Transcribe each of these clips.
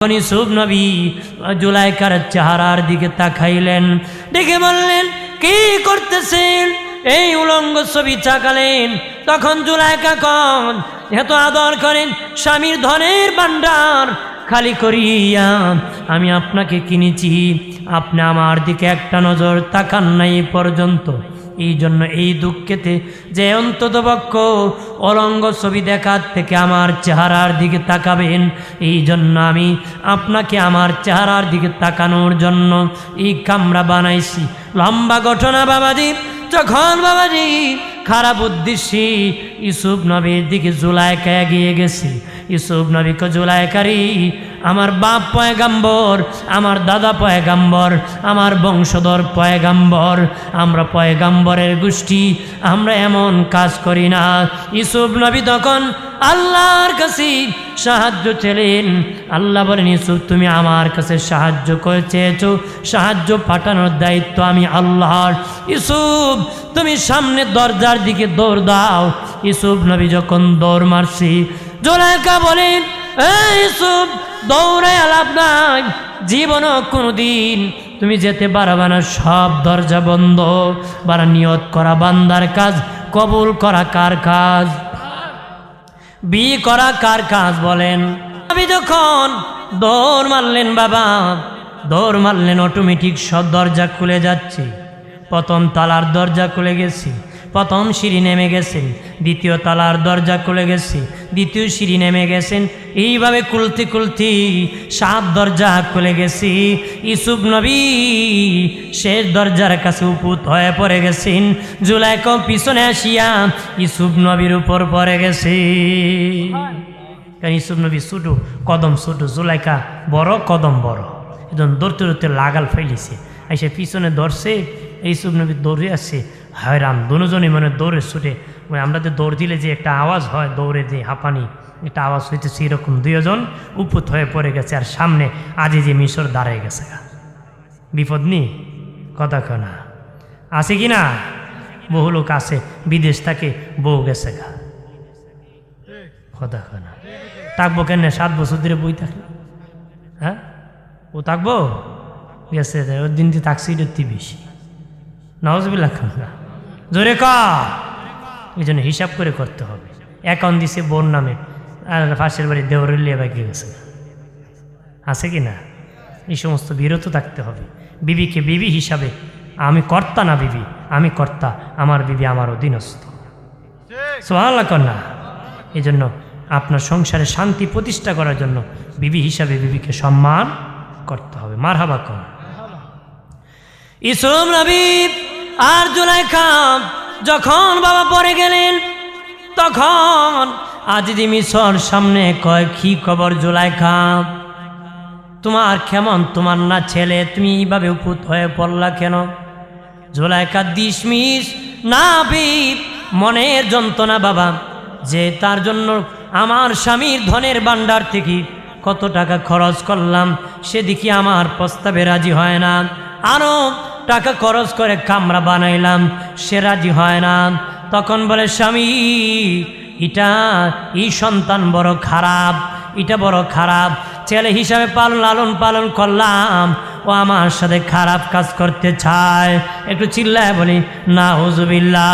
ইউসুফ নবী জুলাইকার চেহারার দিকে তাকাইলেন, দেখে বললেন, কি করতেছেন? এই উলঙ্গ ছবি চাকালেন। তখন জুলাইকা কন এত আদর করেন, স্বামীর ধনের ভান্ডার খালি করিয়া আমি আপনাকে কিনেছি, আপনি আমার দিকে একটা নজর তাকান নাই পর্যন্ত। এই জন্য এই দুঃখেতে যে অন্ততপক্ষ অলঙ্গ ছবি দেখার থেকে আমার চেহারার দিকে তাকাবেন, এই জন্য আমি আপনাকে আমার চেহারার দিকে তাকানোর জন্য এই কামরা বানাইছি। লম্বা ঘটনা বাবাজি। যখন বাবাজি খারাপ উদ্দেশ্যে ইউসুফ নবীর দিকে জুলাইকা এগিয়ে গেছে, ইউসুফ নবীকে জুলাইকারি, আমার বাপ পয়গাম্বর, আমার দাদা পয়গাম্বর, আমার বংশধর পয়গাম্বর, আমরা পয়গাম্বরের গোষ্ঠী, আমরা এমন কাজ করি না। ইউসুফ নবী তখন আল্লাহর কাছে সাহায্য চেলেন। আল্লাহ বলেন, ইউসুফ তুমি আমার কাছে সাহায্য করে চেয়েছো, সাহায্য পাঠানোর দায়িত্ব আমি আল্লাহর। ইউসুফ তুমি সামনে দরজার দিকে দৌড় দাও। ইউসুফ নবী যখন দৌড় মারছি, জুলাইকা বলেন, ইউসুফ দৌড়ায় লাভ নাই, জীবনও কোনোদিন তুমি যেতে পারবে না, সব দরজা বন্ধ। বারা নিয়ত করা বান্দার কাজ, কবুল করা কার কাজ? বিয়ে করা কার কাজ বলেন? আমি যখন দৌড় মারলেন বাবা, দৌড় মারলেন, অটোমেটিক সব দরজা খুলে যাচ্ছে। প্রথম তালার দরজা খুলে গেছে, প্রথম সিঁড়ি নেমে গেছেন, দ্বিতীয় তালার দরজা খুলে গেছে, দ্বিতীয় সিঁড়ি নেমে গেছেন। এইভাবে খুলতে খুলতে 7 দরজা খুলে গেছি। ইউসুফ নবী শেষ দরজার কাছে উপস্থিত হয়ে পড়ে গেছেন। জুলাইকা পিছনে আসিয়া ইউসুফ নবীর উপর পড়ে গেছে। কারণ ইউসুফ নবী ছোট, কদম ছোট, জুলাইকা বড়, কদম বড়। একজন দৌড়তে দৌড়তে লাগাল ফেলিছে, এসে পিছনে ধরছে। ইউসুফ নবী দৌড়ে আসছে, হয়রান দুজনই মানে দৌড়ে ছুটে। আমরা তো দৌড় দিলে যে একটা আওয়াজ হয়, দৌড়ে যে হাঁপানি একটা আওয়াজ হইতেছে, এরকম দুজন উপত হয়ে পড়ে গেছে। আর সামনে আজি যে মিশর দাঁড়ায় গেছে। বিপদ নেই, কথা কেনা আছে কি না? বহু লোক আছে বিদেশ থাকে, বউ গেছে গা, কথা কেনা থাকবো কেন? 7 বছর ধরে বই থাকলে, হ্যাঁ ও থাকবো গেছে, ওর দিন দিয়ে থাকছে এটি বেশি। নওয়াজবিল্লাহ না, জোরে কা। এই জন্য হিসাব করে করতে হবে। অ্যাকাউন্ট দিছে বোন নামে, আর পাশের বাড়ি দেওয়ার লিয়ে বাকি গেছে, আছে কি না? এই সমস্ত বিরত থাকতে হবে। বিবিকে বিবি হিসাবে, আমি কর্তা না বিবি, আমি কর্তা, আমার বিবি আমার অধীনস্থ। সুবহানাল্লাহ কন্যা। এই জন্য আপনার সংসারে শান্তি প্রতিষ্ঠা করার জন্য বিবি হিসাবে বিবিকে সম্মান করতে হবে। মারহাবা কর। ইউসুফ নবী আর জুলাইকা যখন বাবা পড়ে গেলেন, তখন আজিজ মিশর সামনে কয়, কি খবর জুলাইকা? তোমার কেমন? তোমার না ছেলে, তুমি এইভাবে উপস্থিত হয়ে পড়লা কেন? জুলাইকা দিশমিশ না মনের যন্ত্রণা বাবা, যে তার জন্য আমার স্বামীর ধনের ভান্ডার থেকে কত টাকা খরচ করলাম, সেদিকে আমার প্রস্তাবে রাজি হয় না। আরো টাকা খরচ করে কামরা বানাইলাম, সে রাজি হয় না। তখন বলে, স্বামী এই সন্তান বড় খারাপ, এটা বড় খারাপ। ছেলে হিসাবে লালন পালন করলাম, ও আমার সাথে খারাপ কাজ করতে চায়। একটু চিল্লায় বলি নাউজুবিল্লাহ।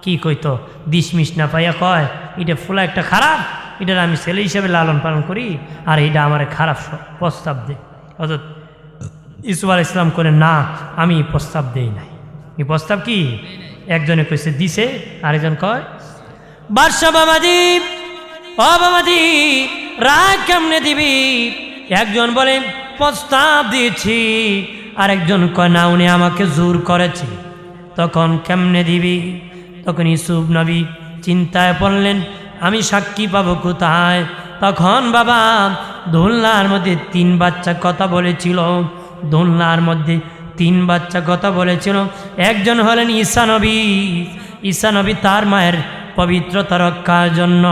কি কইতো? দিশমিশ না পাইয়া কয়, এটা ফুলা একটা খারাপ, এটার আমি ছেলে হিসাবে লালন পালন করি, আর এটা আমার খারাপ প্রস্তাব দে। অর্থাৎ ইউসুফ আলাইহিস সালাম করে, না আমি প্রস্তাব দেই নাই। এই প্রস্তাব কি? একজনে কইছে দিছে, আরেকজন কয় বাদশা বাবাজি, ও বাবাজি রাগ কেমনে দিবি? একজন বলে প্রস্তাব দিয়েছি, আরেকজন কয় না উনি আমাকে জোর করেছে। তখন কেমনে দিবি? তখন ইউসুফ নবী চিন্তায় পড়লেন, আমি সাক্ষী পাবো কোথায়? তখন বাবা দোলনার মধ্যে 3 বাচ্চা কথা বলেছিল, দোলনার মধ্যে 3 বাচ্চা কথা বলেছিল। একজন হলেন ঈসা নবী। ঈসা নবী তার মায়ের পবিত্রতা রক্ষার জন্য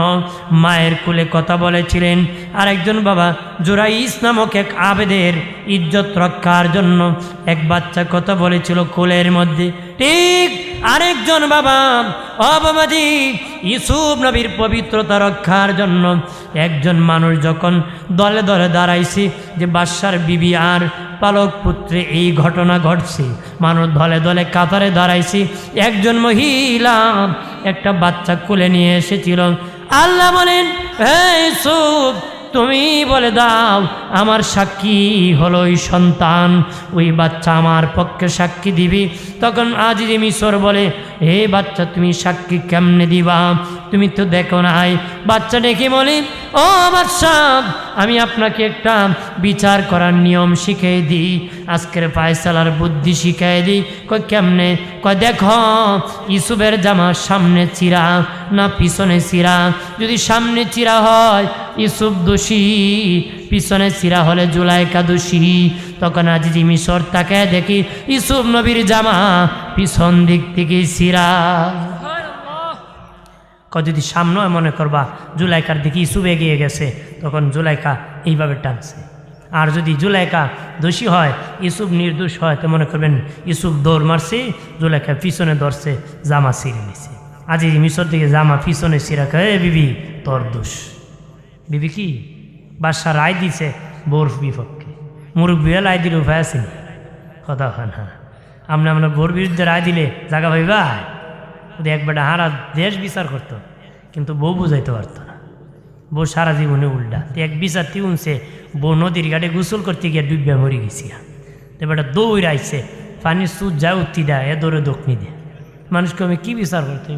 মায়ের কুলে কথা বলেছিলেন। আরেকজন বাবা জুরাইস নামক এক আবেদের ইজ্জত রক্ষার জন্য এক বাচ্চা কথা বলেছিল কোলের মধ্যে। ঠিক আরেকজন বাবা বাবাজি ইউসুফ নবীর পবিত্রতা রক্ষার জন্য একজন মানুষ যখন দলে দলে দাঁড়াইছে যে বাদশার বিবি আর পালক পুত্রে এই ঘটনা ঘটছে, মানুষ দলে দলে কাতারে দাঁড়াইছে, একজন মহিলা একটা বাচ্চা কোলে নিয়ে এসেছিল। আল্লাহ বলেন, হে ইউসুফ তুমি বলে দাও আমার সাক্ষী হলো ওই সন্তান, ওই বাচ্চা আমার পক্ষে সাক্ষী দিবি। তখন আজিজ মিশর বলে, হে বাচ্চা তুমি সাক্ষী কেমনে দিবা, তুমি তো দেখো নাই। বাচ্চা ডেকে বলে, ও বাচ্চা আমি আপনাকে একটা বিচার করার নিয়ম শিখিয়ে দিই, আজকের ফায়সালার বুদ্ধি শিখিয়ে দিই। কয় কেমনে? কয় দেখো ইউসুফের জামা সামনে চিরা না পিছনে চিরা, যদি সামনে চিরা হয় ইউসুফ দোষী, পিছনে চিরা হলে জুলাইকা দোষী। তখন আজিজ মিশর তাকে দেখি ইউসুফ নবীর জামা পিছন দিক থেকে চিরা। যদি সামনে মনে করবা জুলাইকার দিকে ইউসুফ এগিয়ে গেছে, তখন জুলাইকা এইভাবে টানছে। আর যদি জুলাইকা দোষী হয়, ইউসুফ নির্দোষ হয়, তো মনে করবেন ইউসুফ দৌড় মারছে, জুলাইকা পিছনে ধরছে, জামা ছিঁড়ে নিছে। আজিজ মিশর দিকে জামা পিছনে ছিঁড়া, হে বিবি তোর দোষ। বিবি কি বাদশা রায় দিছে বোর বিপক্ষে, মুরব্বী রায় দিলে উপায় আছে কথা হয় না। আমরা বোর বিরুদ্ধে রায় দিলে জায়গা ভাইবা, যদি একবারটা হারা দেশ বিচার করতো, কিন্তু বউ বুঝাইতে পারতো না। বউ সারা জীবনে উল্টা এক বিচার তিউনছে, বউ নদীর ঘাটে গোসল করতে গিয়ে ডুবিয়া মরে গেছি। এবারটা দৌড় আইছে, পানির সুদ যা উত্তি দেয় এ দৌড়ে দক্ষিণী দেয়। মানুষকে আমি কী বিচার করতো,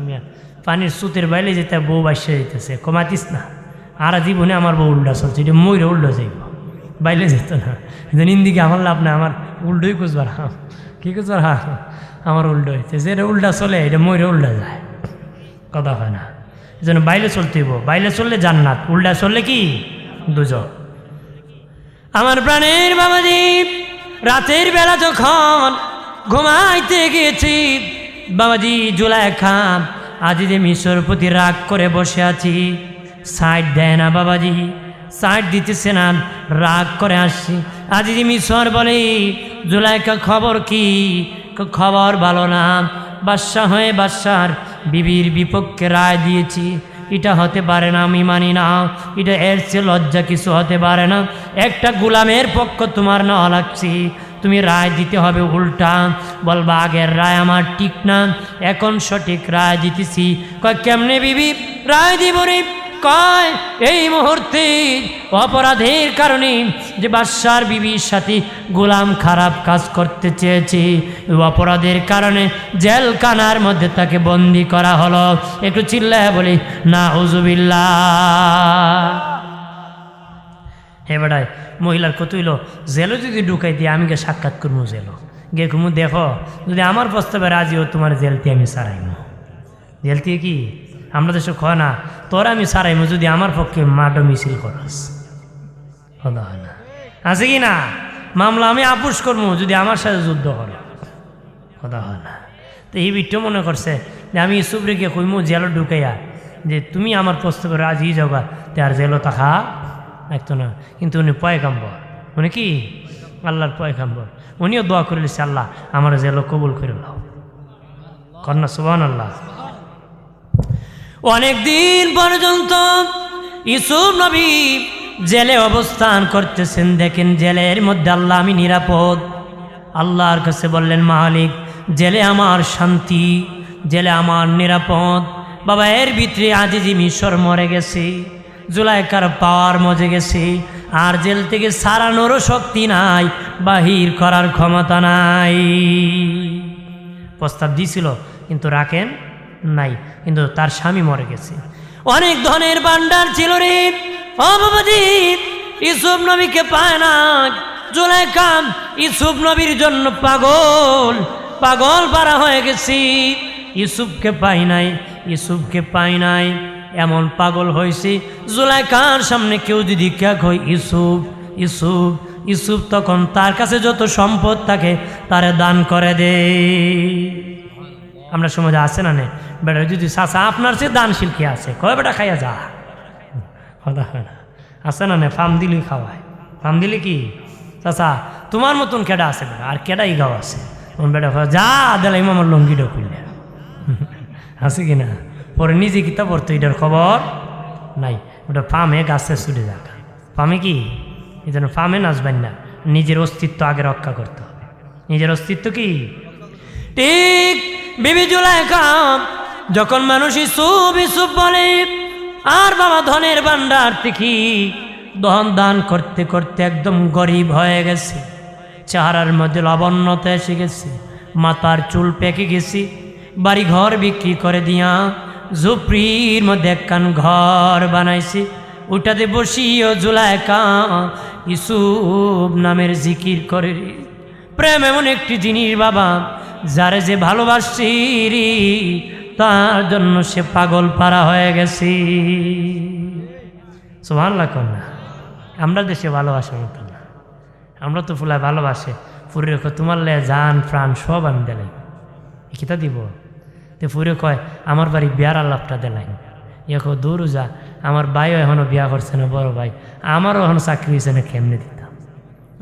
পানির সুতের বাইলে যেতে বউ বাসে যেতেছে, কমাতিস না। আর জীবনে আমার বউ উল্টা চলছে, এটা ময়ূরে উল্টো যাইব, বাইলে যেত না। ইন্দিকে আমার লাভ না, আমার উল্টোই খুঁজবার কী খুঁজবার আমার উল্টো হইতে, যেটা উল্টা চলে এটা ময়ূরে উল্টা যায়, কথা হয় না। এই জন্য বাইলে চলতে হইব, বাইলে চললে জান্নাত, উল্টা চললে কি দুজক। আমার প্রাণের বাবাজি রাতের বেলা যখন ঘুমাইতে গিয়েছি, বাবাজি জুলাইখা আজিজে মিশর প্রতি রাগ করে বসে আছি, সাইড দেয় না বাবাজি, সাইড দিতেছে না, রাগ করে আসছি। আজিজে মিশর বলে, জুলাইখা খবর কি? খবর ভালো না, বাদশা হয়ে বাদশার বিবির বিপক্ষে রায় দিয়েছি, এটা হতে পারে না, আমি মানি না, এটা এর চেয়ে লজ্জা কিছু হতে পারে না। একটা গোলামের পক্ষ তোমার নেওয়া লাগছে, তুমি রায় দিতে হবে উল্টা, বলবা আগের রায় আমার ঠিক না, এখন সঠিক রায় দিতেছি। কয় কেমনে বিবি রায় দিব রে? কয় এই মুহূর্তে অপরাধের কারণে যে বাদশার বিবির সাথে গোলাম খারাপ কাজ করতে চেয়েছে, অপরাধের কারণে জেলখানার মধ্যে তাকে বন্দি করা হলো। একটু চিল্লায় বলি নাউজুবিল্লাহ। হে বেটায় মহিলার কত হইল, জেলও যদি ঢুকাই দিয়ে আমি গিয়ে সাক্ষাৎ করবো, জেলও গে ঘুমু, দেখো যদি আমার প্রস্তাবে রাজি হো তোমার জেলতে আমি সারাইমু। জেলতে কি আমরা দেশে খয় না, তোরা আমি সারাইমু যদি আমার পক্ষে মাডো মিছিল করস, কথা হয় না। আছে কি না? মামলা আমি আপুস করবো যদি আমার সাথে যুদ্ধ করো, কথা হয় না। তো এই বিট্টো মনে করছে যে আমি ইউসুফরে গিয়ে কইমু জেলও ঢুকাইয়া যে তুমি আমার প্রস্তাবে রাজি যাবা, তে আর জেলও তাহা একতো না। কিন্তু উনি পয়গাম্বর, উনি কি আল্লাহর পয়গাম্বর, উনিও দোয়া করে লিখছে আল্লাহ আমার জেলও কবুল করে নাও, কন্যা সুবহানাল্লাহ। অনেক দিন পর্যন্ত ইউসুফ নবী জেলে অবস্থান করতেছেন। দেখেন জেলের মধ্যে আল্লাহ আমি নিরাপদ। আল্লাহর কাছে বললেন মালিক জেলে আমার শান্তি, জেলে আমার নিরাপদ। বাবা এর ভিতরে আজিজি মিশর মরে গেছে, জুলাইকার পাওয়ার মজে গেছে, আর জেল থেকে সারানোরও শক্তি নাই, বাহির করার ক্ষমতা নাই। প্রস্তাব দিছিল কিন্তু রাখেন নাই, কিন্তু তার স্বামী মরে গেছে। অনেক ধনের ভান্ডার ছিল রে ও বাবাজি, ইউসুফ নবীকে পায় না। জুলাইখা ইউসুফ নবীর জন্য পাগল পাগল পারা হয়ে গেছি, ইউসুফকে পাই নাই, ইউসুফকে পাই নাই, এমন পাগল হয়েছি জুলাইখার সামনে কেউ যদি কে কয় ইউসুফ ইউসুফ ইউসুফ, তখন তার কাছে যত সম্পদ থাকে তারে দান করে দে। আমরা সমাজে আছে না নে বেটা, যদি চাচা আপনার চেয়ে দানশীল কে আছে, কয় বেটা খাইয়া যা, আছে না নে, ফার্ম দিলেই খাওয়ায়, ফার্ম দিলে কি চাচা তোমার মতন কেডা আছে বেটা, আর কেডাই গাও আছে, বেটা যা দিলাম আমার লঙ্গিটা খুললে, আছে কি না? পরে নিজে কিতাব পড়তো, এটার খবর নাই। ওটা ফার্মে গাছে ছুটে যাক, ফার্মে কি এই জন্য ফার্মে নাচবেন না, নিজের অস্তিত্ব আগে রক্ষা করতে হবে। নিজের অস্তিত্ব কি ঠিক। বিবি জুলাইখা যখন মানুষ ইসুফ ইসুফ বলে, আর বাবা ধনের ভান্ডার থেকে ধন দান করতে করতে একদম গরিব হয়ে গেছে, চেহারার মধ্যে লবণ্যতা এসে গেছে, মাথার চুল পেকে গেছি, বাড়ি ঘর বিক্রি করে দিয়া ঝুপড়ির মধ্যে একখান ঘর বানাইছে। ওটাতে বসিও জুলাইখা ইসুফ নামের জিকির করে। প্রেম এমন একটি জিনিস বাবা, যারে যে ভালোবাসি তার জন্য সে পাগল পারা হয়ে গেছে। সুবহানাল্লাহ কন্যা। আমরা দেশে ভালোবাসার মতো না, আমরা তো ফুলায় ভালোবাসে ফুরে কয় তোমার লে জান প্রাণ সব আমি দিলাই, কিতা দিব। তো ফুরে কয় আমার বাড়ি বিয়ার আল্লাপটা দিলাইন। ইয়ে দূর যা, আমার ভাইও এখনও বিয়া করছে না, বড় ভাই আমারও এখন চাকরি হয়েছে না, কেমনে দিতাম।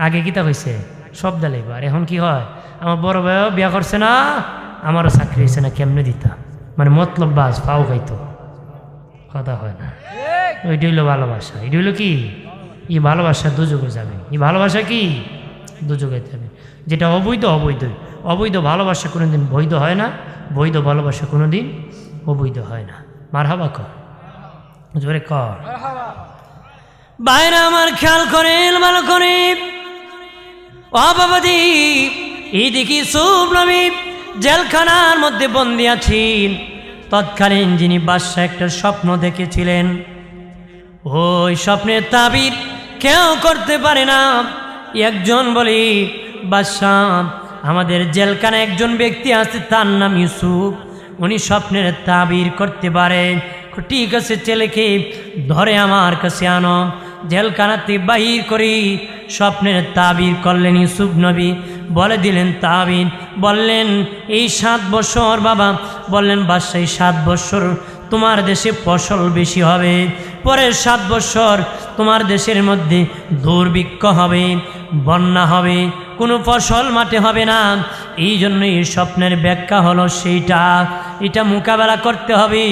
আগে কিতা হয়েছে সব দিলাইব, আর এখন কি হয় আমার বড় ভাইও বিয়া করছে না, আমারও চাকরি হয়েছে না, কেমনে দিতাম। মানে মতলব বাস পাও খাইতো, কথা হয় না। ওইটা হইলো ভালোবাসা। এটা হইলো কি এই ভালোবাসা দুযোগে যাবে, এই ভালোবাসা কি দুযোগে যাবে। যেটা অবৈধ অবৈধ, অবৈধ ভালোবাসা কোনোদিন বৈধ হয় না, বৈধ ভালোবাসা কোনোদিন অবৈধ হয় না। মারহাবা কর, জোরে কর। বাইরে আমার খেয়াল করেন ভালো করে। ও বাবাজি, এই দেখি ইউসুফ নবী জেলখানার মধ্যে বন্দি আছেন। তৎকালীন যিনি বাদশা একটা স্বপ্ন দেখেছিলেন, ওই স্বপ্নের তাবির কেউ করতে পারে না। একজন বলি বাদশা, আমাদের জেলখানায় একজন ব্যক্তি আছে, তার নাম ইউসুফ, উনি স্বপ্নের তাবির করতে পারে। ঠিক আছে, ছেলেকে ধরে আমার কাছে আনো। জেলখানাতে বাহির করি স্বপ্নের তাবির করলেন ইউসুফ নবী, বলে দিলেন তাবির, বললেন এই 7 বছর বাবা, বললেন বাদশা এই 7 বছর তোমার দেশে ফসল বেশি হবে, পরের 7 বছর তোমার দেশের মধ্যে দুর্ভিক্ষ হবে, বন্যা হবে, কোনো ফসল মাঠে হবে না। এই জন্য এই স্বপ্নের ব্যাখ্যা হলো সেইটা, এটা মোকাবেলা করতে হবে।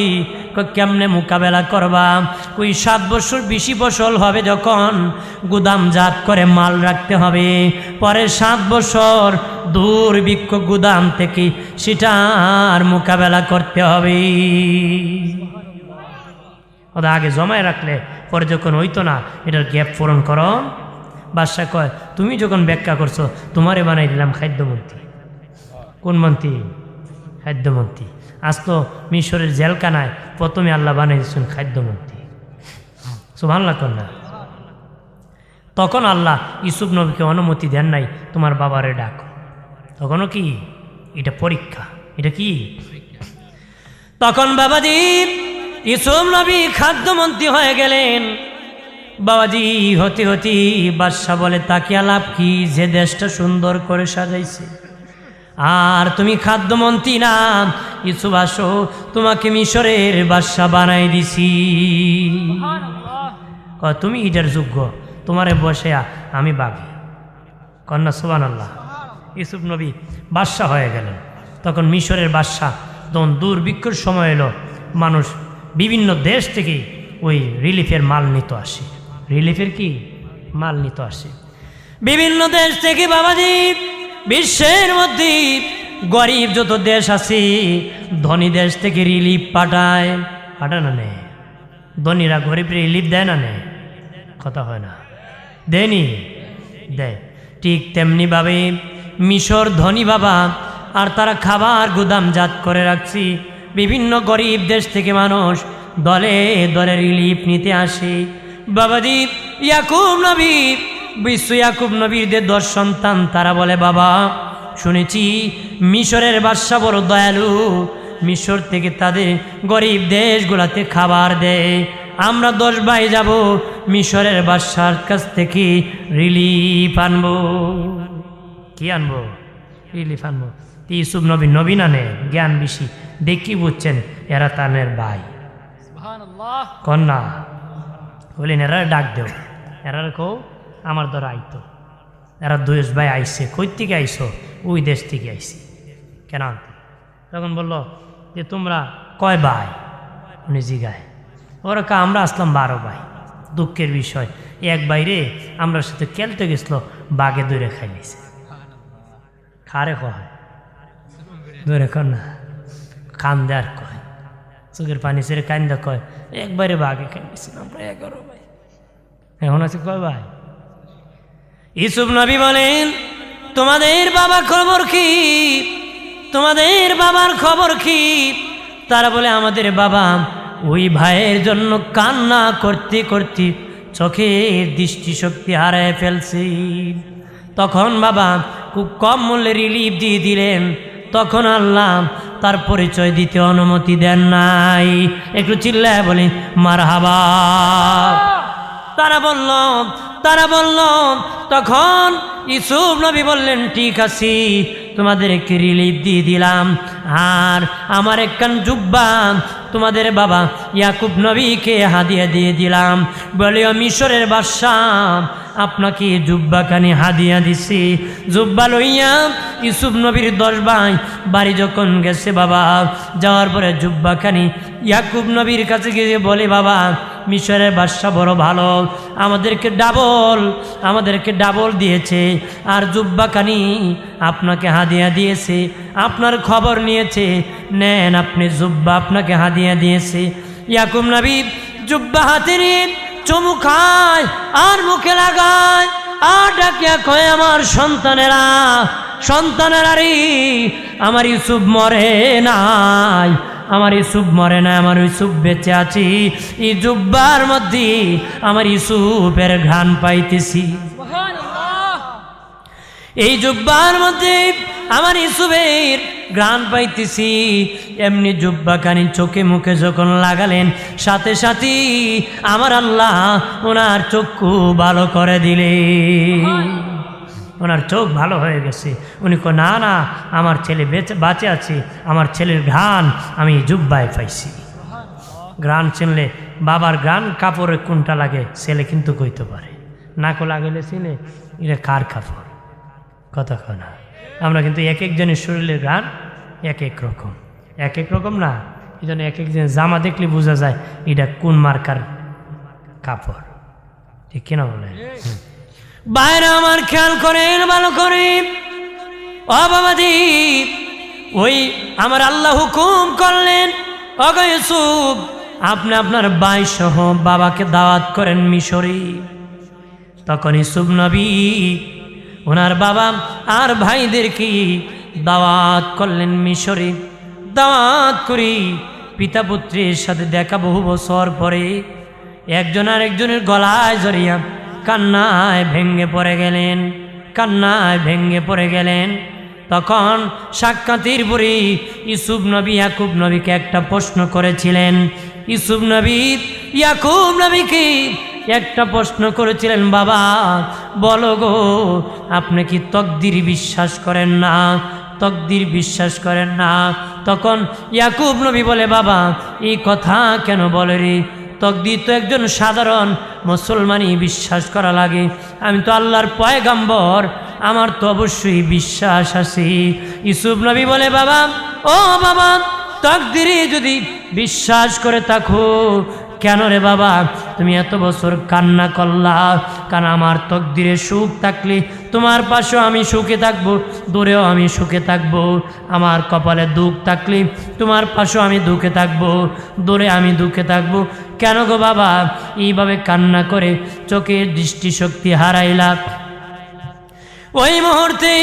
কেমনে মোকাবেলা করবা? ওই 7 বছর বেশি ফসল হবে যখন, গুদামজাত করে মাল রাখতে হবে, পরে 7 বছর দুর্ভিক্ষ গুদাম থেকে সেটা আর মোকাবেলা করতে হবে। ওটা আগে জমায় রাখলে পরে যখন হইতো না, এটার গ্যাপ পূরণ করো। বাদশা কয় তুমি যখন ব্যাখ্যা করছো, তোমারে বানাই দিলাম খাদ্যমন্ত্রী। কোন মন্ত্রী? খাদ্যমন্ত্রী। আজ তো মিশরের জেলখানায় প্রথমে আল্লাহ বানাই দিচ্ছেন খাদ্যমন্ত্রী। সুবহানাল্লাহ কন্যা। তখন আল্লাহ ইউসুফ নবীকে অনুমতি দেন নাই তোমার বাবারে ডাকো। তখনও কি এটা পরীক্ষা, এটা কি তখন বাবাজি ইউসুফ নবী খাদ্যমন্ত্রী হয়ে গেলেন। বাবাজি হতে হতে বাদশা বলে তাকিয়া লাভ কি, যে দেশটা সুন্দর করে সাজাইছে, আর তুমি খাদ্যমন্ত্রী না। ইউসুফ আসো, তোমাকে মিশরের বাদশা বানাই দিছি। তুমি এটার যোগ্য, তোমারে বসে আমি বাঘি। কন্যা সুবহানাল্লাহ। ইউসুফ নবী বাদশা হয়ে গেলেন। তখন মিশরের বাদশা তখন দুর্ভিক্ষর সময় এলো, মানুষ বিভিন্ন দেশ থেকে ওই রিলিফের মাল নিতে আসে। রিলিফের কি মাল নিতে আসে বিভিন্ন দেশ থেকে। বাবাজি বিশ্বের মধ্যে গরিব যত দেশ আছে, ধনী দেশ থেকে রিলিফ পাঠায় না নে? ধনীরা গরিব রিলিফ দেয় না নে? কথা হয় না, দেয়নি? দেয়। ঠিক তেমনি ভাবে মিশর ধনী বাবা, আর তারা খাবার গুদামজাত করে রাখছি। বিভিন্ন গরিব দেশ থেকে মানুষ দলে দলে রিলিফ নিতে আসে। বাবাজি ইয়াকুব নবী, বিশ্ব ইয়াকুব নবীর 10 সন্তান, তারা বলে বাবা শুনেছি মিশরের বাদশা বড় দয়ালু, মিশর থেকে তাদের গরিব দেশগুলাতে খাবার দেয়। আমরা 10 ভাই যাব মিশরের বাদশার কাছ থেকে রিলিফ আনবো। কি আনবো? রিলিফ আনবো। ইউসুফ নবী নবী না নে, জ্ঞান বেশি, দেখি বুঝছেন এরা তানের ভাই। কন্যা বলেন এরা ডাক দেও, এরা কো আমার দ্বারা আইতো। এরা 2 ভাই আইসে। কই থেকে আইসো? ওই দেশ থেকে আইসি। কেন? তখন বলল যে তোমরা কয় ভাই? উনি জিগায়। ওরা আমরা আসলাম 12 ভাই। দুঃখের বিষয় এক বাইরে আমরা সাথে খেলতে গেছিল, বাঘে দৌড়ে খাই নিছে। খারে কয় দৌড়ে কর না, কান্দে আর কয়, চোখের পানি ছেড়ে কান্দা কয় একবারে বাঘে খাই নিছে, আমরা 11 ভাই। এখন আছে কয় ভাই? ইউসুফ নবী বলেন, তোমাদের বাবার খবর কি? তোমাদের বাবার খবর কি? তারা বলে, আমাদের বাবা ওই ভাইয়ের জন্য কান্না করতে করতে চোখের দৃষ্টিশক্তি হারায় ফেলছে। তখন বাবা খুব কম মূল্যে রিলিফ দিয়ে দিলেন। তখন আল্লাহ তার পরিচয় দিতে অনুমতি দেন নাই। একটু চিল্লায় বলি মারহাবা। তারা বলল তখন ইউসুফ নবী বললেন, ঠিক আছে, তোমাদেরকে রিলিফ দিয়ে দিলাম, আর আমার একখান জুব্বা তোমাদের বাবা ইয়াকুব নবীকে হাদিয়া দিয়ে দিলাম। বলিও মিশরের বাদশাহ আপনাকে জুব্বাখানি হাদিয়া দিছি। জুব্বা লইয়া ইউসুফ নবীর 10 ভাই বাড়ি যখন গেছে বাবা, যাওয়ার পরে জুব্বাখানি ইয়াকুব নবীর কাছে গিয়ে বলে, বাবা মিশরের বাদশাহ বড় ভালো, আমাদেরকে ডাবল দিয়েছে, আর জুব্বাখানি আপনাকে হাদিয়া দিয়েছে, আপনার খবর নিয়েছে, নেন আপনি জুব্বা, আপনাকে হাদিয়া দিয়েছে। ইয়াকুব নবী জুব্বা হাতে নিয়ে চুমু খায় আর মুখে লাগায়, আর ডাকিয়া কয়, আমার সন্তানেরা রে, আমার ইউসুফ মরে নাই, আমার ইউসুফ মরে নাই, আমার ইউসুফ বেঁচে আছি। এই জুব্বার মধ্যে আমার ইউসুফের ঘ্রাণ পাইতেছি, এই জুব্বার মধ্যে আমার ইউসুফের ঘ্রাণ পাইতেছি। এমনি জুব্বাখানি চোখে মুখে যখন লাগালেন, সাথে সাথে আমার আল্লাহ ওনার চক্ষু ভালো করে দিলেন। ওনার চোখ ভালো হয়ে গেছে। উনি কো, না না, আমার ছেলে বাঁচে আছে, আমার ছেলের ঘ্রাণ আমি জুব্বায় পাইছি। ঘ্রাণ চিনলে বাবার ঘ্রাণ কাপড়ে কোনটা লাগে ছেলে কিন্তু কইতে পারে, নাকো লাগাইলে ছেলে এটা কার কাপড়, কথা কয় না। আমরা কিন্তু এক একজনের শরীরের ঘ্রাণ এক এক রকম না, এই জন্য এক একজনের জামা দেখলে বোঝা যায় এটা কোন মার্কার কাপড়, ঠিক কিনা বলে? বাইরে আমার খেয়াল করেন ভালো করে, ও বাবাজি, ওই আমার আল্লাহ হুকুম করলেন, ওগো ইউসুফ, আপনি আপনার ভাই সহ বাবাকে দাওয়াত করেন মিশরে। তখন ইউসুফ নবী ওনার বাবা আর ভাইদেরকে দাওয়াত করলেন মিশরে। দাওয়াত করি পিতা পুত্রের সাথে দেখা বহু বছর পরে একজন আর একজনের গলায় জড়িয়া কান্নায় ভেঙ্গে পড়ে গেলেন। তখন সাক্ষাতের পরে ইউসুফ নবী ইয়াকুব নবীকে একটা প্রশ্ন করেছিলেন। ইউসুফ নবী ইয়াকুব নবীকে একটা প্রশ্ন করেছিলেন, বাবা বলো গো, আপনি কি তকদির বিশ্বাস করেন না? তখন ইয়াকুব নবী বলে, বাবা এই কথা কেন বলে রে? তকদির তো একজন সাধারণ মুসলমানই বিশ্বাস করা লাগে, আমি তো আল্লাহর পয়গাম্বর, আমার তো অবশ্যই বিশ্বাস আছে। ইউসুফ নবী বলে, বাবা ও বাবা, তকদিরে যদি বিশ্বাস করে থাকো, কেন রে বাবা তুমি এত বছর কান্না করলা? কারণ আমার তকদিরে সুখ থাকলে তোমার পাশেও আমি সুখে থাকবো, দূরেও আমি সুখে থাকবো। আমার কপালে দুঃখ থাকলে তোমার পাশেও আমি দুঃখে থাকবো, দূরে আমি দুঃখে থাকবো। কেন গো বাবা এইভাবে কান্না করে চোখের দৃষ্টিশক্তি হারাইলা? ওই মুহূর্তে